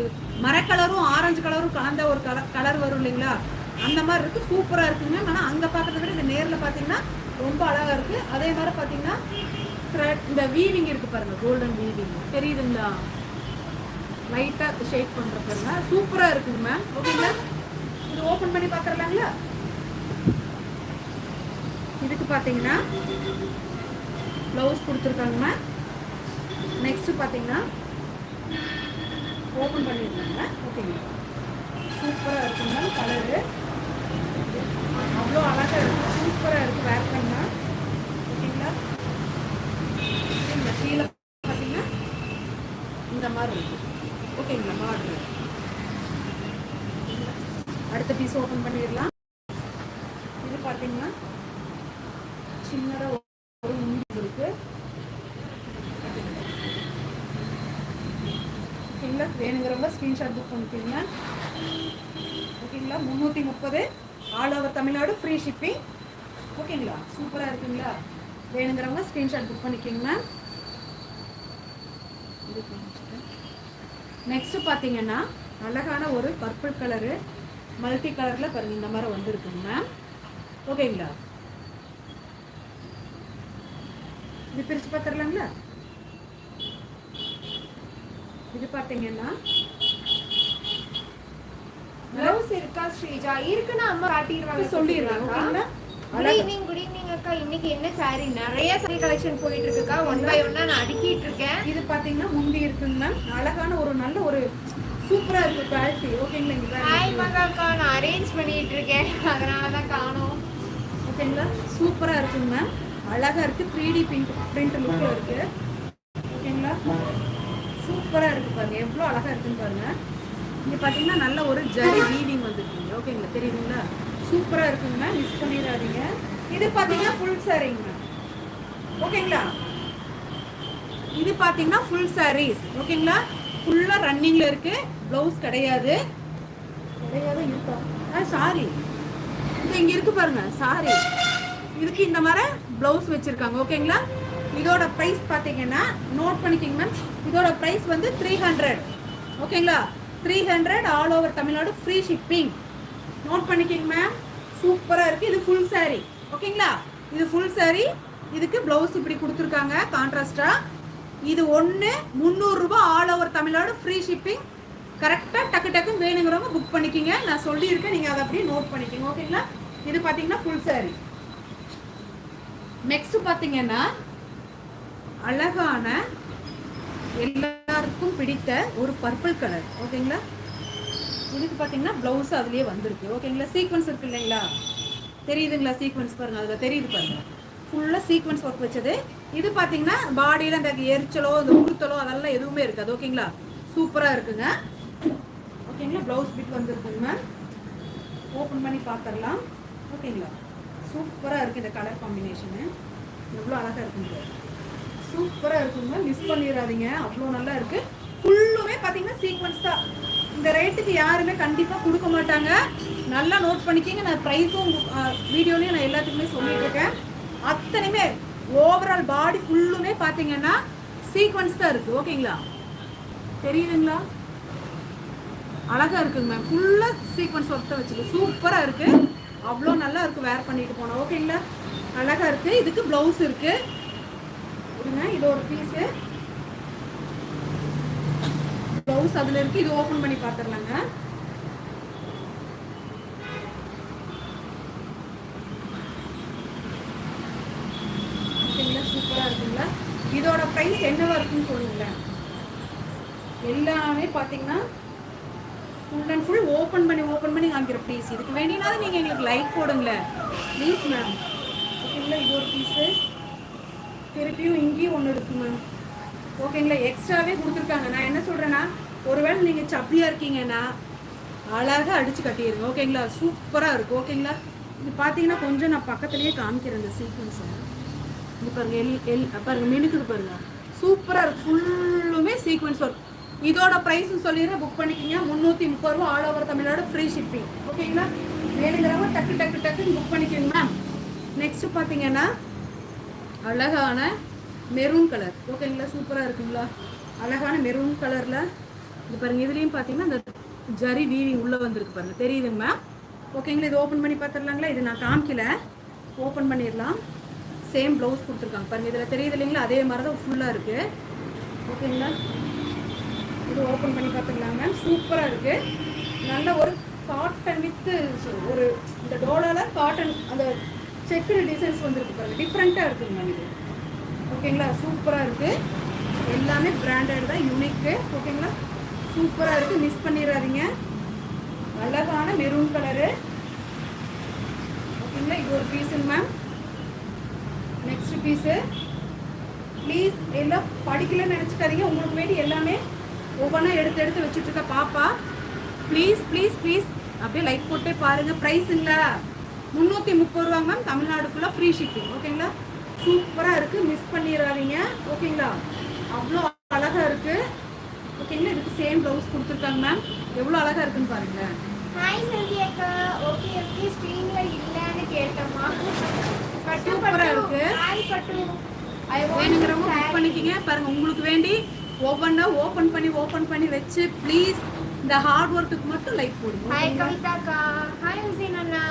மரக்கலரும் ஆரஞ்சு கலரும் கலந்த ஒரு கலர் வரும் இல்லைங்களா, அந்த மாதிரி இருக்கு. சூப்பரா இருக்குங்க. ஆனால் அங்கே பார்க்கறத விட இந்த நேரில் பார்த்தீங்கன்னா ரொம்ப அழகா இருக்கு. அதே மாதிரி பார்த்தீங்கன்னா இந்த வீவிங் இருக்கு பாருங்க, கோல்டன் வீவிங் தெரியுதுங்களா, லைட்டாக ஷேக் பண்ற பாருங்க, சூப்பரா இருக்குங்க மேம். ஓகேங்களா. இது ஓப்பன் பண்ணி பார்த்துடலாங்களா. இதுக்கு பார்த்தீங்கன்னா ப்ளவுஸ் கொடுத்துருக்காங்க மேம். நெக்ஸ்ட் பார்த்தீங்கன்னா ஓப்பன் பண்ணியிருக்காங்க. ஓகேங்களா. சூப்பராக இருக்குங்க கலரு, அவ்வளோ அழகாக இருக்குது, சூப்பராக இருக்குது வேர் பண்ணா. ஓகேங்களா. இந்த கீழே பார்த்தீங்கன்னா இந்த மாதிரி இருக்குது. ஓகேங்களா. பார்டர் அடுத்த பீஸ் ஓப்பன் பண்ணிடலாம். இது பார்த்தீங்கன்னா சின்னதாக ஒரு முந்தி இருக்கு. ஓகேங்களா. வேணுங்கிறவங்க ஸ்க்ரீன்ஷாட் புக் பண்ணிக்கோங்க. ஓகேங்களா. 330 all over Tamil Nadu free shipping. ஓகேங்களா. சூப்பராக இருக்குங்களா. வேணுங்கிறவங்க ஸ்க்ரீன்ஷாட் புக் பண்ணிக்கோங்க. நெக்ஸ்ட் பார்த்தீங்கன்னா அழகான ஒரு பர்பிள் கலரு மல்டி கலரில் பாருங்க இந்த மாதிரி வந்துருக்குங்க மேம். ஓகேங்களா. இது பிரித்து பார்த்துடலாங்களா. இது பார்த்தீங்கன்னா ப்ளவுஸ் இருக்கா ஸ்ரீஜா? இருக்குன்னா அம்மா காட்டிடுவாங்க, சொல்லிடுறாங்க. குட் ஈவினிங் அக்கா. இன்னைக்கு என்ன சாரி? நிறைய சாரி கலெக்ஷன் போயிட்டு இருக்குக்கா. ஒன் பை ஒன்னா நான் அடுக்கிட்டு இருக்கேன். இது பார்த்தீங்கன்னா முந்தி இருக்குங்க மேம். அழகான ஒரு நல்ல ஒரு சூப்பரா இருக்கு குவாலிட்டி. ஓகேங்களா. ஹாய் மகாக்கா, நான் அரேஞ்ச் பண்ணிட்டு இருக்கேன், அதனால தான் காணோம். ஓகேங்களா. சூப்பரா இருக்குங்க மேம். அழகா இருக்கு. 3D பிரிண்ட் லுக்ல இருக்கு. ஓகேங்களா. சூப்பரா இருக்கு பாருங்க, எவ்வளோ அழகா இருக்குன்னு பாருங்க. இங்க பாத்தீங்கன்னா நல்ல ஒரு ஜரி வீவிங் வந்துருக்குங்க. ஓகேங்களா. தெரியுதுங்களா. சூப்பரா இருக்குங்க மேம், மிஸ் பண்ணிடாதீங்க. இது பாத்தீங்கன்னா ஃபுல் சாரீங்க மேம். ஓகேங்களா. இது பாத்தீங்கன்னா ஃபுல் சாரீஸ். ஓகேங்களா. ஃபுல்லா ரன்னிங்ல இருக்கு. ப்ளவுஸ் கிடையாது இருக்கா? சாரி இங்க இருக்கு பாருங்க. சாரி இதுக்கு இந்த மாதிரி ப்ளவுஸ் வச்சிருக்காங்க. ஓகேங்களா. இதோட ப்ரைஸ் பார்த்தீங்கன்னா நோட் பண்ணிக்கிங்க மேம். இதோட ப்ரைஸ் வந்து 300. ஓகேங்களா? 300 all over Tamil Nadu free shipping. Note பண்ணிக்கிங்க மேம். சூப்பராக இருக்குது. இது ஃபுல் saree. ஓகேங்களா? இது ஃபுல் saree. இதுக்கு ப்ளவுஸ் இப்படி கொடுத்துருக்காங்க கான்ட்ராஸ்டாக. இது ஒன்று 300 ரூபாய் all over Tamil Nadu free shipping. கரெக்டாக டக்கு டக்குன்னு வேணுங்கிறவங்க புக் பண்ணிக்கிங்க. நான் சொல்லியிருக்கேன், நீங்கள் அதை அப்படியே நோட் பண்ணிக்கிங்க. ஓகேங்களா? இது பார்த்தீங்கன்னா ஃபுல் saree. நெக்ஸ்ட் பார்த்தீங்கன்னா அழகான எல்லாருக்கும் பிடித்த ஒரு பர்பிள் கலர். ஓகேங்களா? இதுக்கு பார்த்தீங்கன்னா ப்ளவுஸ் அதுலேயே வந்திருக்கு. ஓகேங்களா? சீக்வன்ஸ் இருக்கு இல்லைங்களா? தெரியுதுங்களா? சீக்வன்ஸ் பாருங்கள், அதில் தெரியுது பாருங்கள். ஃபுல்லாக சீக்வன்ஸ் ஒர்க் வச்சது. இது பார்த்தீங்கன்னா பாடியில் அந்த எரிச்சலோ அந்த உறுத்தலோ அதெல்லாம் எதுவுமே இருக்காது. ஓகேங்களா? சூப்பராக இருக்குங்க. ஓகேங்களா? Blouse bit வந்துருக்குங்க. ஓப்பன் பண்ணி பார்த்துடலாம். ஓகேங்களா? சூப்பராக இருக்குது இந்த கலர் காம்பினேஷனு. எவ்வளோ அழகாக இருக்குங்க. சூப்பராக இருக்குங்க. மிஸ் பண்ணிடாதீங்க. அவ்வளோ நல்லா இருக்குது. ஃபுல்லுமே பார்த்தீங்கன்னா சீக்வன்ஸ் தான். இந்த ரேட்டுக்கு யாருமே கண்டிப்பாக கொடுக்க மாட்டாங்க. நல்லா நோட் பண்ணிக்கிங்க. நான் ப்ரைஸும் வீடியோலையும் நான் எல்லாத்துக்குமே சொல்லிட்டு இருக்கேன். அத்தனையுமே ஓவரால் பாடி ஃபுல்லுமே பார்த்தீங்கன்னா சீக்வன்ஸ் தான் இருக்குது. ஓகேங்களா? தெரியுதுங்களா? அழகாக இருக்குங்க மேம். ஃபுல்லாக சீக்வன்ஸ் ஒர்க் தான் வச்சுருக்கு. சூப்பராக இருக்குது. அவ்வளோ நல்லா இருக்குது வேர் பண்ணிட்டு போனோம். ஓகேங்களா? அழகாக இருக்குது. இதுக்கு ப்ளவுஸ் இருக்குது. இது ஒரு பீஸு ப்ளவுஸ் அதில் இருக்குது. இது ஓப்பன் பண்ணி பார்த்துடலாங்க. ஓகேங்களா? சூப்பராக இருக்குங்களா? இதோட ப்ரைஸ் என்னவா இருக்குன்னு சொல்லுங்களேன். எல்லாமே பார்த்தீங்கன்னா ஃபுல் அண்ட் ஃபுல் ஓப்பன் பண்ணி காமிக்கிற ப்ளீஸ். இதுக்கு வேண்டினாலும் நீங்கள் எங்களுக்கு லைக் போடுங்களேன் ப்ளீஸ் மேம். ஓகேங்களா? இது ஒரு பீஸு. திருப்பியும் இங்கேயும் ஒன்று இருக்குது மேம். ஓகேங்களா? எக்ஸ்ட்ராவே கொடுத்துருக்காங்க. நான் என்ன சொல்கிறேன்னா, ஒருவேளை நீங்கள் சப்பியாக இருக்கீங்கன்னா அழகாக அடித்து கட்டிடுங்க. ஓகேங்களா? சூப்பராக இருக்கும். ஓகேங்களா? இது பார்த்தீங்கன்னா கொஞ்சம் நான் பக்கத்துலேயே காமிக்கிறேன் இந்த சீக்வன்ஸை. இது பாருங்கள், பாருங்கள் மினுக்குது பாருங்கள். சூப்பராக இருக்கும். ஃபுல்லுமே சீக்வன்ஸ் ஒர்க். இதோட ப்ரைஸும் சொல்லிடுறேன், புக் பண்ணிக்கிங்க. 330 ரூபா all over Tamil Nadu free shipping. ஓகேங்களா? வேணுங்கிறவங்க டக்குன்னு புக் பண்ணிக்கோங்க மேம். நெக்ஸ்ட் பார்த்தீங்கன்னா அழகான மெரூன் கலர். ஓகேங்களா? சூப்பராக இருக்குங்களா? அழகான மெரூன் கலரில் இது பாருங்கள். இதுலேயும் பார்த்தீங்கன்னா இந்த ஜரி வீவிங் உள்ளே வந்திருக்கு பாருங்கள். தெரியுதுங்க மேம்? ஓகேங்களா? இது ஓப்பன் பண்ணி பார்த்துடலாங்களா? இது நான் காமிக்கல, ஓப்பன் பண்ணிடலாம். சேம் ப்ளவுஸ் கொடுத்துருக்காங்க பாருங்கள். இதில் தெரியுது இல்லைங்களா? அதே மாதிரி தான் ஃபுல்லாக இருக்குது. ஓகேங்களா? இது ஓப்பன் பண்ணி பார்த்துக்கலாம் மேம். சூப்பராக இருக்குது. நல்ல ஒரு காட்டன் வித்து ஒரு இந்த டோலாவில் காட்டன் அந்த செக்குடு டிசைன்ஸ் வந்துருக்கு பாருங்கள். டிஃப்ரெண்ட்டாக இருக்குங்க மேம் இது. ஓகேங்களா? சூப்பராக இருக்குது. எல்லாமே பிராண்டட் தான், யூனிக்கு. ஓகேங்களா? சூப்பராக இருக்குது. மிஸ் பண்ணிடாதீங்க. அழகான மெரூன் கலரு. ஓகேங்களா? இது ஒரு பீஸுங்க மேம். Next piece. ப்ளீஸ் எல்லாம் படிக்கலன்னு நினச்சிக்காதீங்க. உங்களுக்கு வேண்டி எல்லாமே ஒவ்வொன்றா எடுத்து வச்சுட்டு இருக்க பாப்பா. ப்ளீஸ் ப்ளீஸ் ப்ளீஸ் அப்படியே லைக் போட்டே பாருங்கள். ப்ரைஸுங்களா 330 ரூபாங்க மேம். தமிழ்நாடு ஃபுல்லாக ஃப்ரீ ஷிப்பிங். ஓகேங்களா? சூப்பராக இருக்குது. மிஸ் பண்ணிடாதீங்க. ஓகேங்களா? அவ்வளோ அழகாக இருக்குது. ஓகேங்களா? இதுக்கு சேம் ப்ளவுஸ் கொடுத்துருக்காங்க மேம். எவ்வளோ அழகாக இருக்குன்னு பாருங்கள். ஹாய் செல்வி அக்கா. ஓகே ஸ்க்ரீனில் இல்லைன்னு கேட்டோமா? சூப்பராக இருக்குது. ஹாய் பட்டு. வேணுங்கிறவங்க புக் பண்ணிக்கிங்க. பாருங்கள், உங்களுக்கு வேண்டி ஒவ்வொன்றா ஓப்பன் பண்ணி வச்சு ப்ளீஸ் இந்த ஹார்ட் ஒர்க்குக்கு மட்டும் லைக் போடுங்க. ஹாய் கவிதாக்கா. ஹாய் ஹுசைன் அண்ணா.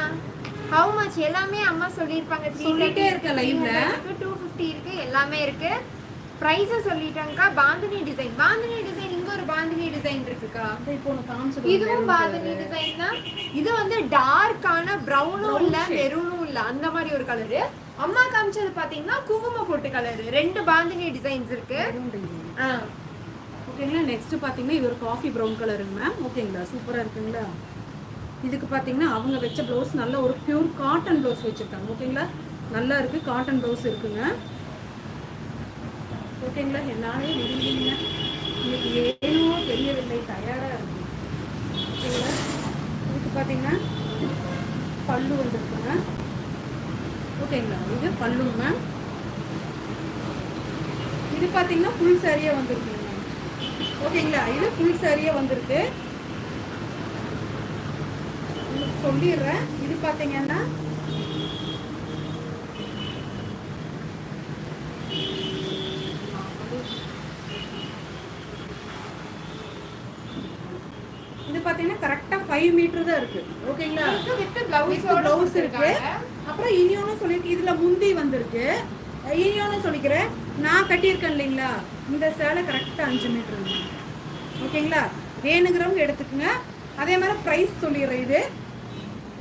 ஹவு மச் எல்லாமே அம்மா சொல்லியிருப்பாங்க. சொல்லிட்டே இருக்க லைவ்ல 250 இருக்கு. எல்லாமே இருக்கு. ப்ரைஸை சொல்லிட்டாங்கக்கா. பாந்தினி டிசைன் இங்க ஒரு பாந்தினி டிசைன் இருக்குக்கா. இப்போ நான் காமிச்சது இதுவும் பாந்தினி டிசைன் தான். இது வந்து டார்க்கான ப்ரௌனும் இல்ல மெரூனும் இல்ல அந்த மாதிரி ஒரு கலரு. அம்மா காமிச்சது பாத்தீங்கன்னா குங்கும போட்டு கலரு. 2 பாந்தினி டிசைன்ஸ் இருக்கு. ஓகேங்களா? நெக்ஸ்ட் பாத்தீங்கன்னா இது ஒரு காஃபி ப்ரௌன் கலருங்க மேம். ஓகேங்களா? சூப்பரா இருக்குங்களா? இதுக்கு பாத்தீங்கன்னா அவங்க வச்ச ப்ளவுஸ் நல்ல ஒரு பியூர் காட்டன் ப்ளவுஸ் வச்சிருக்காங்க. ஓகேங்களா? நல்லா இருக்கு. காட்டன் ப்ளவுஸ் இருக்குங்க. ஓகேங்களா? என்னாலே விரும்புங்க. இன்னைக்கு ஏனோ தெரியவில்லை, தயாரா இருக்கு. ஓகேங்களா? இதுக்கு பாத்தீங்கன்னா பல்லு வந்துருக்குங்க. ஓகேங்களா? இது பல்லு மேம். இது பாத்தீங்கன்னா ஃபுல் சாரியா வந்துருக்குங்க. ஓகேங்களா? இது ஃபுல் சாரியா வந்திருக்கு. சொல்லிடுறேன். இது பாத்தீங்கன்னா பாத்தீங்கன்னா கரெக்டா 5 மீட்டர் தான் இருக்கு. ஓகேங்களா? வித் பிளவுஸ் இருக்கு. அப்புறம் இனியோன்னு சொல்லிருக்கு, இதுல முந்தி வந்திருக்கு. இனியோன்னு சொல்லிக்கிறேன், நான் கட்டியிருக்கேன் இல்லைங்களா, இந்த சேலை கரெக்டா 5 மீட்டர். ஓகேங்களா? வேணுங்கிறவங்க எடுத்துக்கோங்க. அதே மாதிரி ப்ரைஸ் சொல்லிடுறேன், இது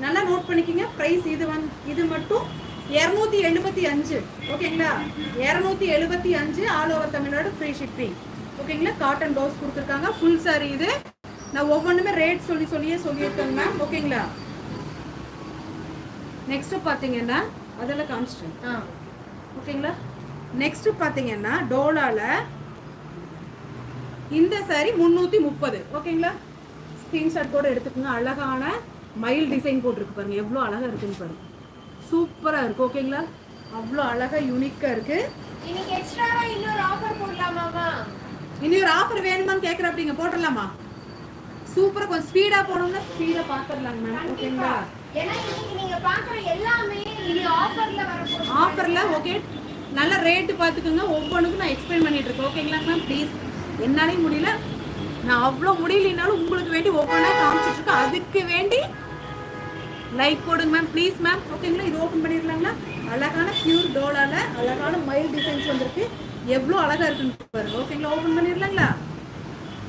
நல்லா நோட் பண்ணிக்கோங்க. ப்ரைஸ் இது மட்டும் 275. ஓகேங்களா? 275 all over Tamil Nadu free shipping. ஓகேங்களா? காட்டன் ப்ளவுஸ் கொடுத்துருக்காங்க. ஃபுல் சாரி இது. நான் ஒவ்வொன்றுமே ரேட் சொல்லியிருக்கேங்க மேம். ஓகேங்களா? நெக்ஸ்ட் பார்த்தீங்கன்னா அதெல்லாம் காமிச்சிட்டேன். ஓகேங்களா? நெக்ஸ்ட் பார்த்தீங்கன்னா டோலால இந்த சாரி 330. ஓகேங்களா? ஸ்கிரீன்ஷாட் கூட எடுத்துக்கோங்க. அழகான மயில் டிசைன் போட்டிருக்கு பாருங்க, எவ்வளோ அழகா இருக்குன்னு பாருங்க. சூப்பரா இருக்கு. ஓகேங்களா? அவ்வளோ அழகா யூனிக்கா இருக்கு. இன்னைக்கு எக்ஸ்ட்ராவா இன்னொரு ஆஃபர் போடலாமாமா? இன்னொரு ஆஃபர் வேணுமான்னு கேக்குற, அப்படிங்க போட்டுடலாமா? சூப்பரா கொஞ்சம் ஸ்பீடா போனோம்னா ஸ்பீடா பாத்துடலாங்க மேம். ஓகேங்களா? ஏன்னா இன்னைக்கு நீங்க பாக்குற எல்லாமே இது ஆஃபர்ல வரப்போகுது. ஆஃபர்ல ஓகே, நல்ல ரேட் பாத்துக்கோங்க. ஒவ்வொன்றுக்கும் நான் எக்ஸ்பிளைன் பண்ணிட்டு இருக்கேன். ஓகேங்களா மேம்? ப்ளீஸ், என்னாலையும் முடியல, நான் அவ்வளோ முடியலனாலும் உங்களுக்கு வேண்டி ஒவ்வொன்றா காமிச்சிட்டு இருக்கேன். அதுக்கு வேண்டி லைக் போடுங்க மேம், ப்ளீஸ் மேம். ஓகேங்களா? இது ஓப்பன் பண்ணிடலாங்களா? அழகான பியூர் டோலால அழகான மயில் டிசைன்ஸ் வந்திருக்கு. எவ்வளோ அழகா இருக்குன்னு பாருங்க. ஓகேங்களா? ஓப்பன் பண்ணிடலாங்களா?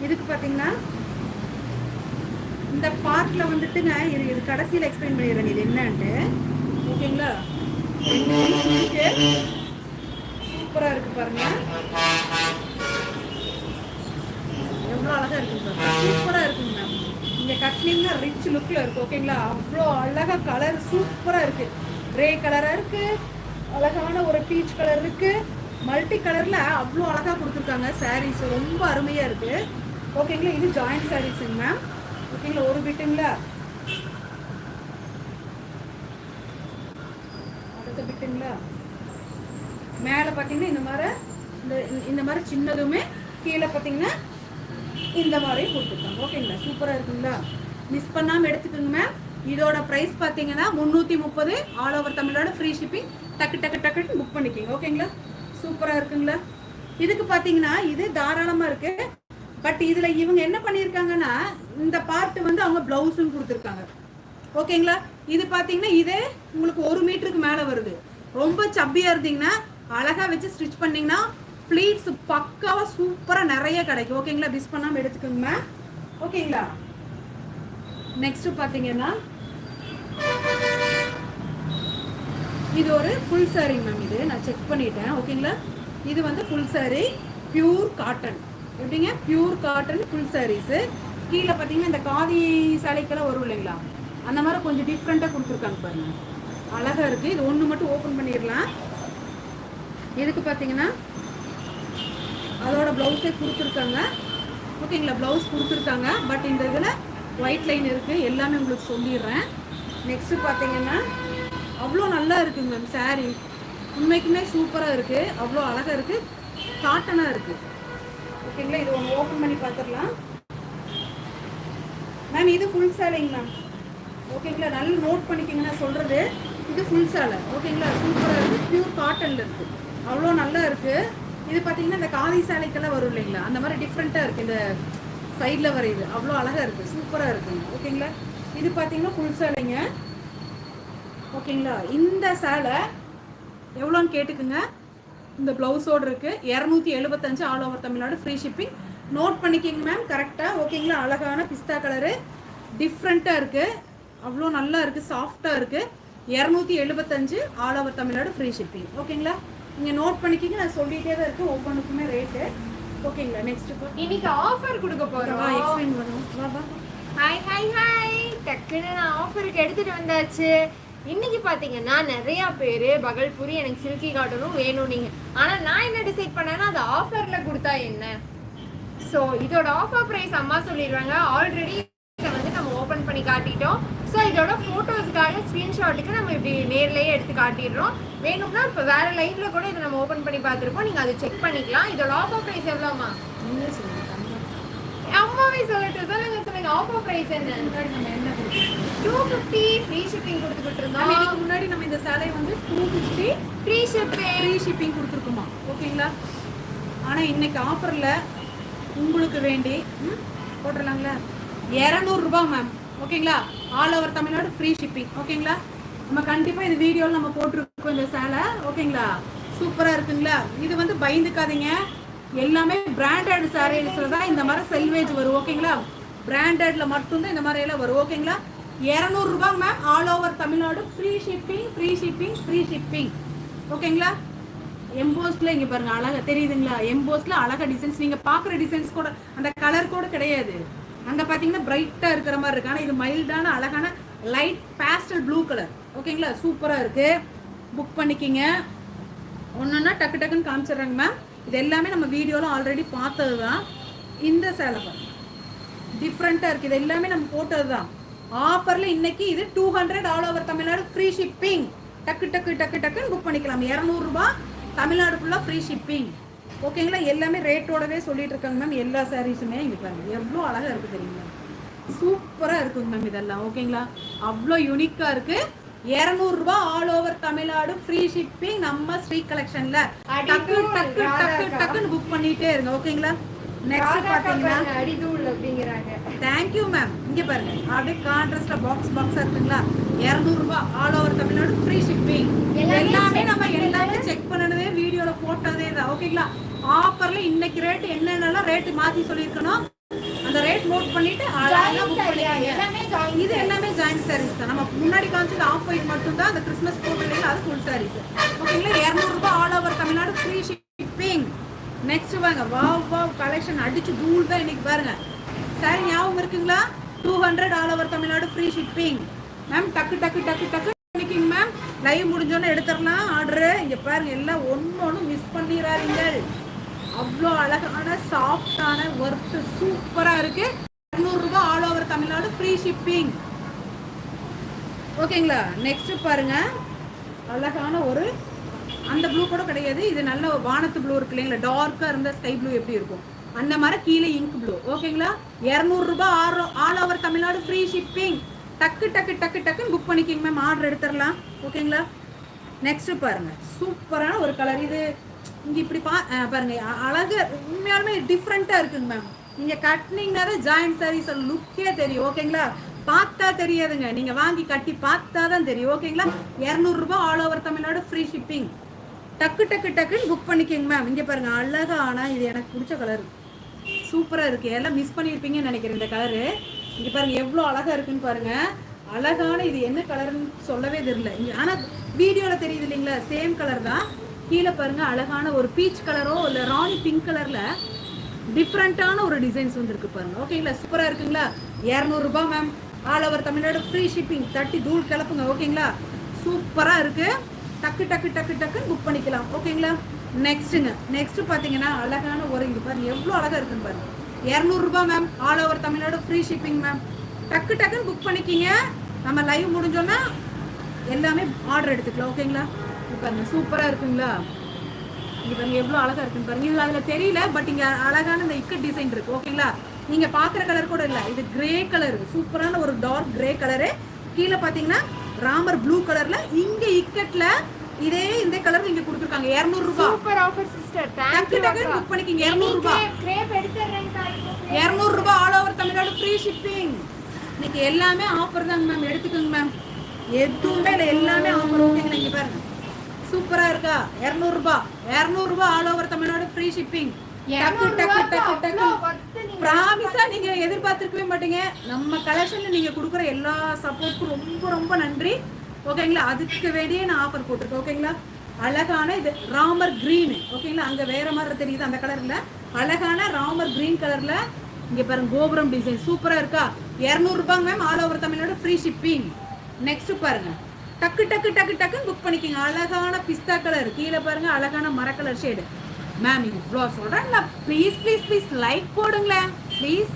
இதுக்கு பார்த்தீங்கன்னா இந்த பார்ட்ல வந்துட்டுங்க, இது கடைசியில் எக்ஸ்பிளைன் பண்ணிடுறேன் இது என்னன்ட்டு. ஓகேங்களா? சூப்பரா இருக்கு பாருங்க, எவ்வளோ அழகா இருக்குங்க பாருங்க. சூப்பரா இருக்குங்க மேம். இந்த கட்லிங்னா ரிச் லுக்ல இருக்கு. ஓகேங்களா? அவ்வளோ அழகா கலர் சூப்பரா இருக்கு. கிரே கலரா இருக்கு, அழகான ஒரு பீச் கலர் இருக்கு, மல்டி கலர்ல அவ்வளோ அழகா கொடுத்துருக்காங்க. சாரீஸ் ரொம்ப அருமையா இருக்கு. ஓகேங்களா? இது ஜாயிண்ட் சாரீஸுங்க மேம். ஓகேங்களா? ஒரு பிட்டுங்களா, அடுத்த பிட்டுங்களா, மேலே பார்த்தீங்கன்னா இந்த மாதிரி சின்னதுமே, கீழே பார்த்தீங்கன்னா இந்த மாதிரி கொடுத்துருக்காங்க. ஓகேங்களா? சூப்பராக இருக்குங்களா? மிஸ் பண்ணாமல் எடுத்துக்கோங்க மேம். இதோட ப்ரைஸ் பார்த்தீங்கன்னா 330 all over Tamil Nadu free shipping. டக்குன்னு புக் பண்ணிக்கோங்க. ஓகேங்களா? சூப்பராக இருக்குங்களா? இதுக்கு பார்த்தீங்கன்னா இது தாராளமாக இருக்கு. பட் இதில் இவங்க என்ன பண்ணியிருக்காங்கன்னா, இந்த பார்ட் வந்து அவங்க ப்ளவுஸுன்னு கொடுத்துருக்காங்க. ஓகேங்களா? இது பார்த்தீங்கன்னா இதே உங்களுக்கு 1 மீட்டருக்கு மேலே வருது. ரொம்ப சப்பியாக இருந்தீங்கன்னா அழகாக வச்சு ஸ்டிச் பண்ணிங்கன்னா ப்ளீட்ஸ் பக்காவாக சூப்பராக நிறைய கிடைக்கும். ஓகேங்களா? மிஸ் பண்ணாமல் எடுத்துக்கோங்க. ஓகேங்களா? நெக்ஸ்ட் பார்த்தீங்கன்னா இது ஒரு ஃபுல் சாரி மேம். இது நான் செக் பண்ணிட்டேன். ஓகேங்களா? இது வந்து ஃபுல் சாரி பியூர் காட்டன். எப்படிங்க? Pure cotton full saris. கீழே பார்த்தீங்கன்னா இந்த காதி சாலைக்கெல்லாம் வரும் இல்லைங்களா, அந்த மாதிரி கொஞ்சம் டிஃப்ரெண்ட்டாக கொடுத்துருக்காங்க பாருங்க, அழகாக இருக்குது. இது ஒன்று மட்டும் ஓப்பன் பண்ணிடலாம். இதுக்கு பார்த்தீங்கன்னா அதோட ப்ளவுஸே கொடுத்துருக்காங்க. ஓகேங்களா? ப்ளவுஸ் கொடுத்துருக்காங்க. பட் இந்த இதில் ஒயிட் லைன் இருக்குது. எல்லாமே உங்களுக்கு சொல்லிடுறேன். நெக்ஸ்ட்டு பார்த்தீங்கன்னா அவ்வளோ நல்லா இருக்குங்க மேம். சாரீ உண்மைக்குமே சூப்பராக இருக்குது, அவ்வளோ அழகாக இருக்குது, காட்டனாக இருக்குது. ஓகேங்களா? இது ஒன்று ஓப்பன் பண்ணி பார்த்துடலாம் மேம். இது ஃபுல் சேலைங்க மேம். ஓகேங்களா? நல்லா நோட் பண்ணிக்கிங்க நான் சொல்கிறது. இது ஃபுல் சேலை. ஓகேங்களா? சூப்பராக இருக்குது, பியூர் காட்டனில் இருக்குது, அவ்வளோ நல்லா இருக்குது. இது பார்த்தீங்கன்னா இந்த காதி சேலைக்கெல்லாம் வரும் இல்லைங்களா, அந்த மாதிரி டிஃப்ரெண்ட்டாக இருக்குது. இந்த சைடில் வரையுது, அவ்வளோ அழகாக இருக்குது, சூப்பராக இருக்குங்க. ஓகேங்களா? இது பார்த்தீங்கன்னா ஃபுல் சேலைங்க. ஓகேங்களா? இந்த சேலை எவ்வளோன்னு கேட்டுக்குங்க. இந்த ப்ளவுஸோடு இருக்குது 275 all over Tamil Nadu free shipping. Note பண்ணிக்கிங்க மேம் கரெக்டாக. ஓகேங்களா? அழகான பிஸ்தா கலரு டிஃப்ரெண்ட்டாக இருக்குது, அவ்வளோ நல்லா இருக்குது, சாஃப்டாக இருக்குது. 275 all over Tamil Nadu free shipping. ஓகேங்களா? நீங்கள் நோட் பண்ணிக்கிங்க, நான் சொல்லிகிட்டே தான் இருக்குது ஒவ்வொன்றுக்குமே ரேட்டு. ஓகேங்களா? நெக்ஸ்ட் இன்னைக்கு ஆஃபர் கொடுக்க போகிறோம். எக்ஸ்பிளைன் பண்ணுவோம். வா வா. ஹாய் டக்குன்னு நான் ஆஃபருக்கு எடுத்துகிட்டு வந்தாச்சு. இன்னைக்கு பார்த்தீங்கன்னா நிறைய பேர் பகல்பூரி எனக்கு சில்கி காட்டனும் வேணும் நீங்கள். ஆனால் நான் என்ன டிசைட் பண்ணேன்னா அது ஆஃபரில் கொடுத்தா என்ன. ஸோ இதோட ஆஃபர் ப்ரைஸ் அம்மா சொல்லிடுவாங்க. ஆல்ரெடி இதை வந்து நம்ம ஓப்பன் பண்ணி காட்டிட்டோம். ஸோ இதோட ஃபோட்டோஸ்க்காக ஸ்க்ரீன்ஷாட்டுக்கு நம்ம இப்படி நேர்லேயே எடுத்து காட்டிடுறோம். வேணும்னா இப்போ வேறு லைனில் கூட இதை நம்ம ஓப்பன் பண்ணி பார்த்துருப்போம், நீங்கள் அதை செக் பண்ணிக்கலாம். இதோட ஆஃபர் ப்ரைஸ் எவ்வளோம்மா? அம்மாவே சொல்லுங்க ஆஃபர் பிரைஸ் என்ன? நம்ம என்ன 250 ஃப்ரீ ஷிப்பிங் கொடுத்துட்டு இருந்தோம். இதுக்கு முன்னாடி நம்ம இந்த சேலை வந்து 250 ஃப்ரீ ஷிப்பிங் கொடுத்துருக்கோமா. ஓகேங்களா? ஆனால் இன்னைக்கு ஆஃபரில் உங்களுக்கு வேண்டி போட்டுடலாங்களா? 200 மேம். ஓகேங்களா, all over Tamil Nadu free shipping. ஓகேங்களா, நம்ம கண்டிப்பாக இது வீடியோவில் நம்ம போட்டிருக்கோம் இந்த சேலை. ஓகேங்களா, சூப்பராக இருக்குங்களா. இது வந்து பயந்துக்காதீங்க, எல்லாமே பிராண்டட் சாரீஸ்ல தான் இந்த மாதிரி செல்வேஜ் வரும். ஓகேங்களா, பிராண்டட்ல மட்டும்தான் இந்த மாதிரி எல்லாம் வரும். ஓகேங்களா, 200 ma'am. All over Tamil Nadu free shipping, free shipping, free shipping. ஓகேங்களா, எம்போஸ்ல இங்க பாருங்க அழகா தெரியுதுங்களா, எம்போஸ்ல அழகா டிசைன்ஸ், நீங்க பாக்குற டிசைன்ஸ் கூட அந்த கலர் கூட கிடையாது. அங்க பாத்தீங்கன்னா பிரைட்டா இருக்கிற மாதிரி இருக்கு, ஆனா இது மைல்டான அழகான லைட் பேஸ்டல் ப்ளூ கலர். ஓகேங்களா, சூப்பரா இருக்கு. புக் பண்ணிக்கிங்க. ஒன்னொன்னா டக்கு டக்குன்னு காமிச்சிடுறாங்க மேம். இது எல்லாமே நம்ம வீடியோல ஆல்ரெடி பார்த்தது தான். இந்த சேலை பாருங்க டிஃப்ரெண்டா இருக்கு, இது எல்லாமே நம்ம போட்டது தான். ஆஃபர்ல இன்னைக்கு இது 200 all over Tamil Nadu free shipping. டக்கு டக்கு டக்கு டக்குன்னு புக் பண்ணிக்கலாம். 200 தமிழ்நாடு ஃபுல்லா ஃப்ரீ ஷிப்பிங். ஓகேங்களா, எல்லாமே ரேட்டோடவே சொல்லிட்டு இருக்காங்க மேம். எல்லா சாரீஸுமே இங்க பாருங்க எவ்வளோ அழகா இருக்கு தெரியுங்களா, சூப்பரா இருக்குங்க மேம் இதெல்லாம். ஓகேங்களா, அவ்வளோ யூனிக்கா இருக்கு. 200 all over Tamil Nadu free shipping நம்ம ஸ்ரீ கலெக்ஷன்ல. டக்கு டக்கு டக்கு டக்குன்னு புக் பண்ணிட்டே இருங்க. ஓகேங்களா, நெக்ஸ்ட் பாத்தீங்கன்னா அடிதூள் அப்படிங்கறாங்க. Thank you ma'am. இங்க பாருங்க அப்படியே கான்ட்ராஸ்டா பாக்ஸா இருக்குங்களா. 200 all over Tamil Nadu free shipping. எல்லாமே நம்ம எல்லாமே செக் பண்ணனதே வீடியோல போட்டதே தான். ஓகேங்களா, ஆஃபர்ல இன்னைக்கு ரேட் என்னென்னலாம் ரேட் மாத்தி சொல்லியிருக்கணும் அந்த ரேட் நோட் பண்ணிட்டு இது எல்லாமே ஜாயிண்ட் சாரீஸ் தான். நம்ம முன்னாடி காமிச்சது ஆஃப் ஒயிட் மட்டும் தான், அந்த கிறிஸ்மஸ் போட்டதுல அது ஃபுல் சாரீஸ். ஓகேங்களா, 200 all over Tamil Nadu free shipping. Next வாங்க, வாவ் வாவ் கலெக்ஷன் அடிச்சு தூள் தான் இன்னைக்கு பாருங்க. சாரி ஞாபகம் இருக்குங்களா, 200 all over Tamil Nadu free shipping ma'am. டக்கு டக்கு டக்கு டக்கு பண்ணிக்கிங்க மேம். லைவ் முடிஞ்சோன்னு எடுத்துடலாம் ஆர்டரு. இங்க பாருங்க எல்லாம் ஒன்னு மிஸ் பண்ணிடாதீங்க. அவ்வளோ அழகான சாஃப்டான ஒர்க் சூப்பரா இருக்கு. 200 all over Tamil Nadu free shipping. ஓகேங்களா, நெக்ஸ்ட் பாருங்க அழகான ஒரு அந்த ப்ளூ கூட கிடையாது, இது நல்ல வானத்து ப்ளூ இருக்கு இல்லைங்களா, டார்க்கா இருந்த ஸ்கை ப்ளூ எப்படி இருக்கும் அந்த மாதிரி கீழே இங்க் ப்ளூ. ஓகேங்களா, 200 all over Tamil Nadu free shipping. டக்கு டக்கு டக்கு டக்குன்னு புக் பண்ணிக்கிங்க மேம், ஆர்டர் எடுத்துடலாம். ஓகேங்களா, நெக்ஸ்ட் பாருங்க சூப்பரான ஒரு கலர். இது இங்க இப்படி பாருங்க அழகா உண்மையாலுமே டிஃப்ரெண்டா இருக்குங்க மேம். நீங்க கட்டினீங்கன்னா ஜாயிண்ட் சாரீஸ் லுக்கே தெரியும். ஓகேங்களா, பார்த்தா தெரியாதுங்க, நீங்க வாங்கி கட்டி பார்த்தா தான் தெரியும். ஓகேங்களா, 200 all over Tamil Nadu free shipping. டக்கு டக்கு டக்குன்னு புக் பண்ணிக்கோங்க மேம். இங்க பாருங்க அழகா, ஆனா இது எனக்கு பிடிச்ச கலர், சூப்பரா இருக்கு. எல்லாம் மிஸ் பண்ணியிருப்பீங்கன்னு நினைக்கிறேன் இந்த கலரு. இங்க பாருங்க எவ்வளோ அழகா இருக்குன்னு பாருங்க. அழகான இது என்ன கலர்னு சொல்லவே தெரியல, ஆனா வீடியோல தெரியுது இல்லைங்களா, சேம் கலர் தான். கீழே பாருங்க அழகான ஒரு பீச் கலரோ இல்ல ராணி பிங்க் கலர்ல டிஃப்ரெண்டான ஒரு டிசைன்ஸ் வந்துருக்கு பாருங்க. ஓகேங்களா, சூப்பரா இருக்குங்களா. 200 ma'am. All over Tamil Nadu free shipping. தட்டி தூள் கிளப்புங்க. ஓகேங்களா, சூப்பரா இருக்கு. டக்கு டக்கு டக்கு டக்குன்னு புக் பண்ணிக்கலாம். ஓகேங்களா, நெக்ஸ்ட்டுங்க. நெக்ஸ்ட் பார்த்தீங்கன்னா அழகான ஒரு இங்கே பாருங்க எவ்வளோ அழகா இருக்குன்னு பாருங்க. 200 ma'am. All over Tamil Nadu free shipping ma'am. டக்கு டக்குன்னு புக் பண்ணிக்கிங்க. நம்ம லைவ் முடிஞ்சோன்னா எல்லாமே ஆர்டர் எடுத்துக்கலாம். ஓகேங்களா, இப்போ பாருங்க சூப்பராக இருக்குங்களா. இங்கே பாருங்க எவ்வளோ அழகா இருக்குன்னு பாருங்க. இது அதில் தெரியல, பட் இங்கே அழகான இந்த இக்கட் டிசைன் இருக்கு. ஓகேங்களா, நீங்க பாக்குற கலர் கூட இல்லை, இது கிரே கலர், சூப்பரான ஒரு டார்க் கிரே கலரு. கீழே பார்த்தீங்கன்னா ராமர் ப்ளூ கலர்ல, இங்க இக்கட்ல இதே இந்த கலர் இங்க கொடுத்துருக்காங்க. 200 super offer sister. Thank you அக்கா. புக் பண்ணிக்கிங்க. 200 கிரேப் எடுத்துறேன் கா. 200 all over Tamil Nadu free shipping. இன்னைக்கு எல்லாமே ஆஃபர் தாங்க மேம், எடுத்துக்கோங்க மேம். எதுவுமே இல்லை, எல்லாமே ஆஃபர். ஓகேங்களா, இங்க பாருங்க சூப்பரா இருக்கா. 200 all over Tamil Nadu free shipping. டக்கு டக்கு டக்கு டக்கு பிராமிஸா நீங்க எதிர்பார்த்திருக்கவே மாட்டீங்க. நம்ம கலெக்ஷன்ல நீங்க கொடுக்குற எல்லா சப்போர்ட்டுக்கும் ரொம்ப ரொம்ப நன்றி. ஓகேங்களா, அதுக்கு வேண்டியே நான் ஆஃபர் போட்டிருக்கேன். ஓகேங்களா, அழகான இது ராமர் கிரீன். ஓகேங்களா, அங்க வேற மாதிரி தெரியுது அந்த கலர்ல, அழகான ராமர் கிரீன் கலர்ல. இங்க பாருங்க கோபுரம் டிசைன் சூப்பரா இருக்கா. 200 ma'am. All over Tamil Nadu free shipping. Next பாருங்க டக்கு டக்கு டக்கு டக்குன்னு புக் பண்ணிக்கோங்க. அழகான பிஸ்தா கலர். கீழே பாருங்க அழகான மர கலர் ஷேடு. மேம் இவ்வளோ சொல்கிறேங்களா, ப்ளீஸ் ப்ளீஸ் ப்ளீஸ் லைக் போடுங்களேன் ப்ளீஸ்.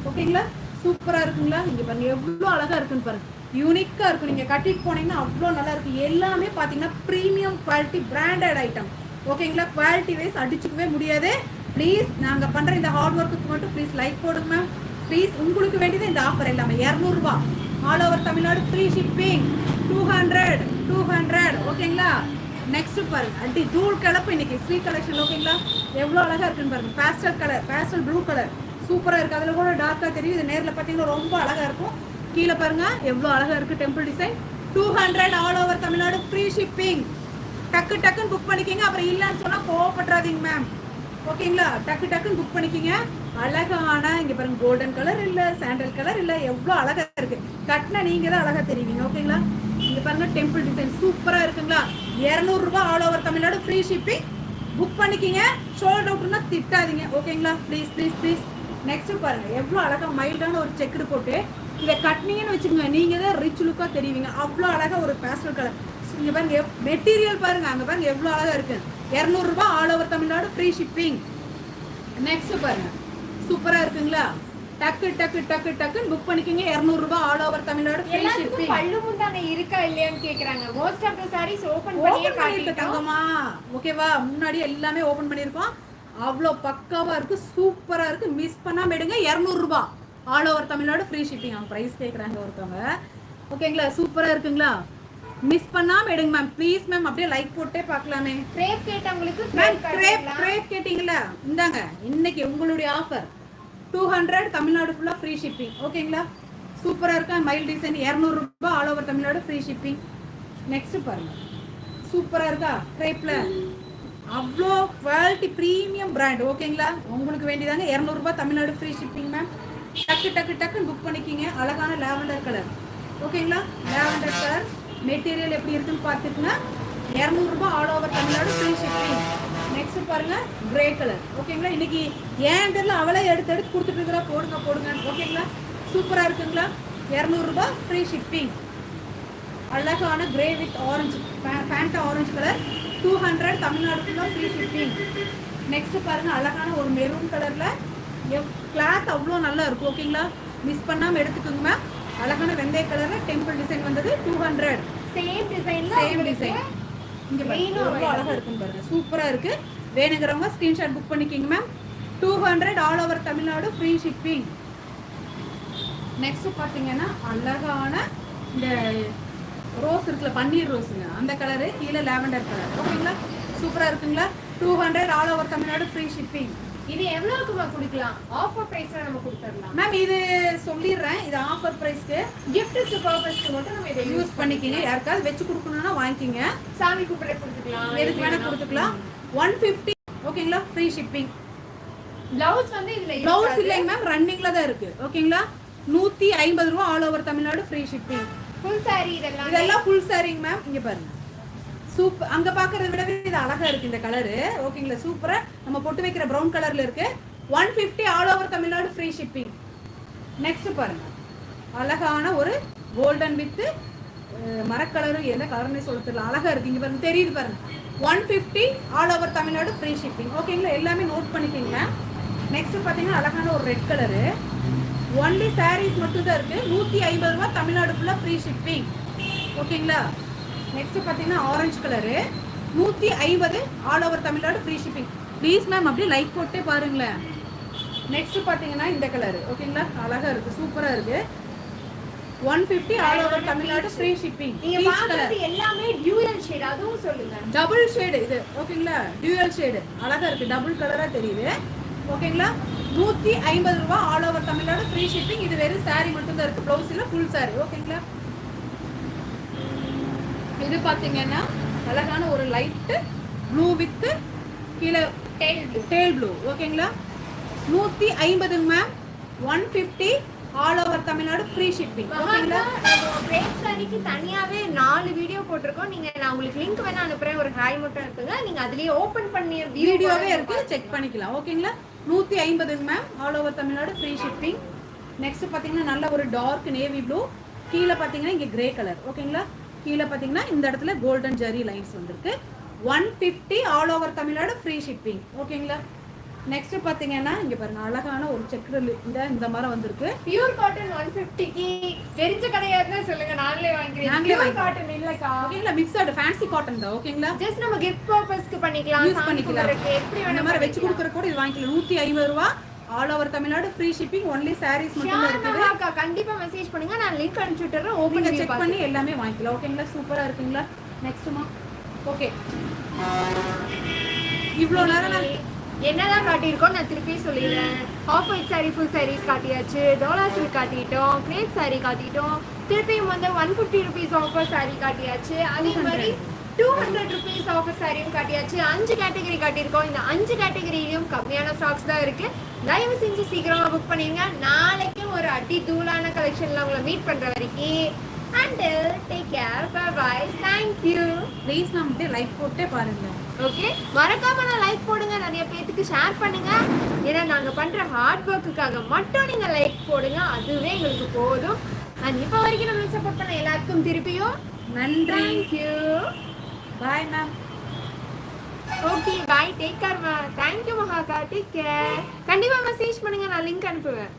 ஓகேங்களா, சூப்பராக இருக்குங்களா. இங்கே பாருங்க எவ்வளோ அழகாக இருக்குன்னு பாருங்க, யூனிக்காக இருக்கும். நீங்கள் கட்டிட்டு போனீங்கன்னா அவ்வளோ நல்லா இருக்கும். எல்லாமே பார்த்தீங்கன்னா ப்ரீமியம் குவாலிட்டி பிராண்டட் ஐட்டம். ஓகேங்களா, குவாலிட்டி வைஸ் அடிச்சுக்கவே முடியாது. ப்ளீஸ் நாங்கள் பண்ணுற இந்த ஹார்ட் ஒர்க்குக்கு மட்டும் ப்ளீஸ் லைக் போடுங்க மேம் ப்ளீஸ். உங்களுக்கு வேண்டியது இந்த ஆஃபர் எல்லாமே 200 all over Tamil Nadu free shipping. 200. ஓகேங்களா, நெக்ஸ்ட் பாருங்க அடி தூள் கலப்பு இன்னைக்கு ஸ்ரீ கலெக்ஷன். ஓகேங்களா, எவ்வளோ அழகா இருக்குன்னு பாருங்க. Pastel colour, pastel blue colour சூப்பரா இருக்கு. அதுல கூட டார்க்கா தெரியும். இது நேர்ல பாத்தீங்கன்னா ரொம்ப அழகா இருக்கும். கீழே பாருங்க எவ்வளவு அழகா இருக்கு temple design. 200 all over Tamil Nadu free shipping. டக்கு டக்குன்னு புக் பண்ணிக்கிங்க. அப்புறம் இல்லைன்னு சொன்னா கோவப்படாதீங்க மேம். ஓகேங்களா? டக்கு டக்குன்னு புக் பண்ணிக்கிங்க. அழகான இங்க பாருங்க கோல்டன் கலர் இல்ல சாண்டல் கலர் இல்ல, எவ்வளவு அழகா இருக்கு. கட்டினா நீங்க தான் அழகா தெரிவிங்க. ஓகேங்களா? இங்க பாருங்க டெம்பிள் டிசைன் சூப்பரா இருக்குங்களா? 200 ரூபாய் all over Tamil Nadu free shipping. Book பண்ணிக்கிங்க. ஷோல்ட் அவுட்னா திட்டாதீங்க. ஓகேங்களா? Please please please. நெக்ஸ்ட் பாருங்க எவ்வளவு அழகா மைல்டான ஒரு செக்குடு போட்டு இதை கட்டினீங்கன்னு வச்சுக்கோங்க, நீங்க தான் ரிச் லுக்கா தெரிவிங்க. அவ்வளோ அழகா ஒரு பேஸ்டல் கலர். இங்க பாருங்க மெட்டீரியல் பாருங்க, அங்க பாருங்க எவ்வளவு அழகா இருக்கு. 200 ரூபாய் all over Tamil Nadu free shipping. Next பாருங்க சூப்பரா இருக்குங்களா? டக்கு டக்கு டக்கு டக்குன்னு புக் பண்ணிக்கோங்க. 200 ரூபாய் all over Tamil Nadu free shipping. பல்லு முந்தானை இருக்கா இல்லையான்னு கேக்குறாங்க. Most of the saris open பண்ணியே காட்டிட்டோம்மா. ஓகேவா? முன்னாடி எல்லாமே ஓபன் பண்ணிருக்கோம். அவ்வளோ பக்காவா இருக்கு, சூப்பரா இருக்கு. மிஸ் பண்ணாம எடுங்க. 200 ரூபாய் all over Tamil Nadu free shipping. அவங்க பிரைஸ் கேக்குறாங்க ஒருத்தவங்க. ஓகேங்களா? சூப்பரா இருக்குங்களா? மிஸ் பண்ணாம எடுங்க மேம். Please ma'am. அப்படியே லைக் போட்டே பார்க்கலாமே. கிரேப் கேட்டவங்களுக்கு கிரேப் கேட்டிங்களா? இந்தாங்க இன்னைக்கு உங்களுடைய ஆஃபர் 200 தமிழ்நாடு ஃபுல்லா ஃப்ரீ ஷிப்பிங். ஓகேங்களா? சூப்பரா இருக்கா? மைல் டிசைன் 200 ரூபாய் all over Tamil Nadu free shipping. Next பாருங்க சூப்பரா இருக்கா? கிரேப்ல அவ்வளோ குவாலிட்டி ப்ரீமியம் பிராண்ட். ஓகேங்களா? உங்களுக்கு வேண்டியதாங்க 200 ரூபாய் தமிழ்நாடு ஃப்ரீ ஷிப்பிங் மேம். டக்கு டக்கு டக்குன்னு புக் பண்ணிக்கிங்க. அழகான லாவெண்டர் கலர். ஓகேங்களா? லாவெண்டர் கலர் மெட்டீரியல் எப்படி இருக்குன்னு பார்த்துக்குங்க. 200 ரூபாய் all over Tamil Nadu free shipping. Next பாருங்க கிரே கலர். ஓகேங்களா? இன்னைக்கு ஏன் தெரியல அவளே எடுத்து எடுத்து கொடுத்துட்டு இருக்கிறா. போடுங்க போடுங்க. ஓகேங்களா? சூப்பரா இருக்குங்களா? 200 ரூபாய் ஃப்ரீ ஷிப்பிங். அழகான grey with orange Fanta orange colour 200 Tamil Nadu ஃபுல்லா ஃப்ரீ ஷிப்பிங். நெக்ஸ்ட் பாருங்க அழகான ஒரு மெரூன் கலர்ல கிளாத் அவ்வளோ நல்லா இருக்கும். ஓகேங்களா? மிஸ் பண்ணாம எடுத்துக்கோங்க மேம். அழகான வெந்தய கலர்ல டெம்பிள் டிசைன் வந்தது 200. சேம் டிசைன்ல சேம் டிசைன். இங்க பாருங்க எவ்வளவு அழகா இருக்கும் பாருங்க. சூப்பரா இருக்கு. வேணுங்கிறவங்க ஸ்கிரீன்ஷாட் புக் பண்ணிக்கிங்க ma'am. 200 all over Tamil Nadu free shipping. Next பாத்தீங்கன்னா அழகான இந்த ரோஸ் இருக்குல்ல, பன்னீர் ரோஸுங்க, அந்த கலரு. கீழே லாவெண்டர் கலர். ஓகேங்களா? சூப்பரா இருக்குங்களா? 200 all over Tamil Nadu free shipping. இது எவ்வளவுக்குமா கொடுக்கலாம்? ஆஃபர் பிரைஸ்ல நம்ம கொடுத்துடலாம் மேம். இது சொல்லிடுறேன், இது ஆஃபர் பிரைஸ்க்கு கிஃப்ட் பர்பஸ்க்கு மட்டும் நம்ம இதை யூஸ் பண்ணிக்கிங்க. யாருக்காவது வச்சு கொடுக்கணும்னா வாங்கிக்கிங்க. சாமி கூப்பிட கொடுத்துக்கலாம், எதுக்கு வேணா கொடுத்துக்கலாம். 150. ஓகேங்களா? Free shipping. பிளவுஸ் வந்து இதுல பிளவுஸ் இல்லைங்க மேம், ரன்னிங்ல தான் இருக்கு. ஓகேங்களா? 150 ரூபாய் all over Tamil Nadu free shipping. Full sorry இதெல்லாம் ஃபுல் சாரிங்க மேம். இங்க பாருங்க சூப்பர். அங்க பாக்குறத விடவே இது அழகா இருக்கு இந்த கலரு. ஓகேங்களா? சூப்பரா நம்ம போட்டு வைக்கிற பிரவுன் கலர்ல இருக்கு. 150 all over Tamil Nadu free shipping. Next பாருங்க அழகான ஒரு கோல்டன் வித் மரக்கலரு. என்ன கலர்னே சொல்ல தெரியல, அழகா இருக்கு. இங்க பாருங்க தெரியுது பாருங்க. 150 all over Tamil Nadu free shipping. ஓகேங்களா? எல்லாமே நோட் பண்ணிக்கோங்க. நெக்ஸ்ட் பாத்தீங்கன்னா அழகான ஒரு ரெட் கலரு. ஒன்லி சாரீஸ் மட்டும் தான் இருக்கு. 150 ரூபாய் தமிழ்நாடு ஃபுல்லா ஃப்ரீ ஷிப்பிங். ஓகேங்களா? நெக்ஸ்ட் பாத்தீங்கன்னா orange colour 150 all over Tamil Nadu free shipping. Please ma'am அப்படியே லைக் போட்டே பாருங்களேன். நெக்ஸ்ட் பாத்தீங்கன்னா இந்த கலரு. ஓகேங்களா? அழகா இருக்கு, சூப்பரா இருக்கு. 150 all over Tamil Nadu free shipping. நீங்க பாக்குறது எல்லாமே டியூயல் ஷேட். அதுவும் சொல்லுங்க. டபுள் ஷேட் இது. ஓகேங்களா? டியூயல் ஷேட் அழகா இருக்கு, டபுள் கலரா தெரியுது. ஓகேங்களா? 150 ரூபாய் all over Tamil Nadu free shipping. இது வெறும் சாரி மட்டும் தான் இருக்கு, ப்ளவுஸ் இல்ல, ஃபுல் சாரி. ஓகேங்களா? இது பாத்தீங்கன்னா அழகான ஒரு லைட் ப்ளூ வித் கீழே டெயில் ப்ளூ. ஓகேங்களா? 150 ma'am. 150 all over Tamil Nadu free shipping. ஓகேங்களா? பிரேக் சாரிக்கு தனியாவே 4 வீடியோ போட்டிருக்கோம். நீங்க நான் உங்களுக்கு லிங்க் வேணா அனுப்புறேன். ஒரு ஹாய் மட்டும் இருக்குங்க. நீங்க அதுலயே ஓபன் பண்ணி வீடியோவே இருக்கு, செக் பண்ணிக்கலாம். ஓகேங்களா? 150 ma'am all over Tamil Nadu free shipping. Next பாத்தீங்கன்னா நல்ல ஒரு டார்க் நேவி ப்ளூ. கீழே பாத்தீங்கன்னா இங்க கிரே கலர். ஓகேங்களா? கீழே பாத்தீங்கன்னா இந்த இடத்துல கோல்டன் ஜெரி லைன்ஸ் வந்திருக்கு. 150 all over Tamil Nadu free shipping. ஓகேங்களா? நெக்ஸ்ட் பாத்தீங்கன்னா இங்க பாருங்க அழகான ஒரு செக்குடு இந்த மரம் வந்திருக்கு. பியூர் காட்டன் 150க்கு தெரிஞ்ச கடையாதுன்னா சொல்லுங்க, நாங்களே வாங்கிக்கிறோம். பியூர் காட்டன் இல்லக்கா. ஓகேங்களா? மிக்ஸ்டு ஃபேன்சி காட்டன் தான். ஓகேங்களா? ஜஸ்ட் நம்ம கிஃப்ட் பர்பஸ்க்கு பண்ணிக்கலாம், யூஸ் பண்ணிக்கலாம். எப்படி வேணா மாதிரி வச்சு கொடுக்குற கூட இது வாங்கிக்கலாம். 150 ரூபாய் all over Tamil Nadu free shipping. Only saris மட்டும் தான் இருக்குது. அக்கா கண்டிப்பா மெசேஜ் பண்ணுங்க, நான் லிங்க் அனுப்பிச்சு விட்டுறேன். ஓபன் செக் பண்ணி எல்லாமே வாங்கிக்கலாம். ஓகேங்களா? சூப்பரா இருக்குங்களா? நெக்ஸ்ட்மா ஓகே. இவ்வளோ நேரம் என்னதான் காட்டியிருக்கோம் நான் திருப்பி சொல்லிடுறேன். Off white saree full sarees காட்டியாச்சு, டோலா சில்க் காட்டிட்டோம், கிரேப் சாரி காட்டிட்டோம், திருப்பியும் வந்து 150 ருபீஸ் ஆஃபர் சாரி காட்டியாச்சு, அதே மாதிரி 200 ருபீஸ் ஆஃபர் சாரியும் காட்டியாச்சு. 5 கேட்டகரி காட்டியிருக்கோம். இந்த 5 கேட்டகரியிலும் கம்மியான ஸ்டாக்ஸ் தான் இருக்கு. தயவு செஞ்சு சீக்கிரமா புக் பண்ணிருங்க. நாளைக்கும் ஒரு அடி தூளான கலெக்ஷன்ல உங்களை மீட் பண்ற வரைக்கும் until take care, bye bye, thank you. Please நம்ம லைக் போட்டே பாருங்க. ஓகே, மறக்காம நான் லைக் போடுங்க, நிறைய பேருக்கு ஷேர் பண்ணுங்க. ஏன்னா நாங்க பண்ற ஹார்ட் ஒர்க்குக்காக மட்டும் நீங்க லைக் போடுங்க, அதுவே எங்களுக்கு போதும். அண்ட் இப்போ வரைக்கும் நம்ம சப்போர்ட் பண்ண எல்லாருக்கும் திருப்பியும் நன்றி. thank you. Bye ma'am. Okay, bye, take care மா. தேங்க் யூ மகாக்கா, டேக் கேர். கண்டிப்பா மெசேஜ் பண்ணுங்க, நான் லிங்க் அனுப்புவேன்.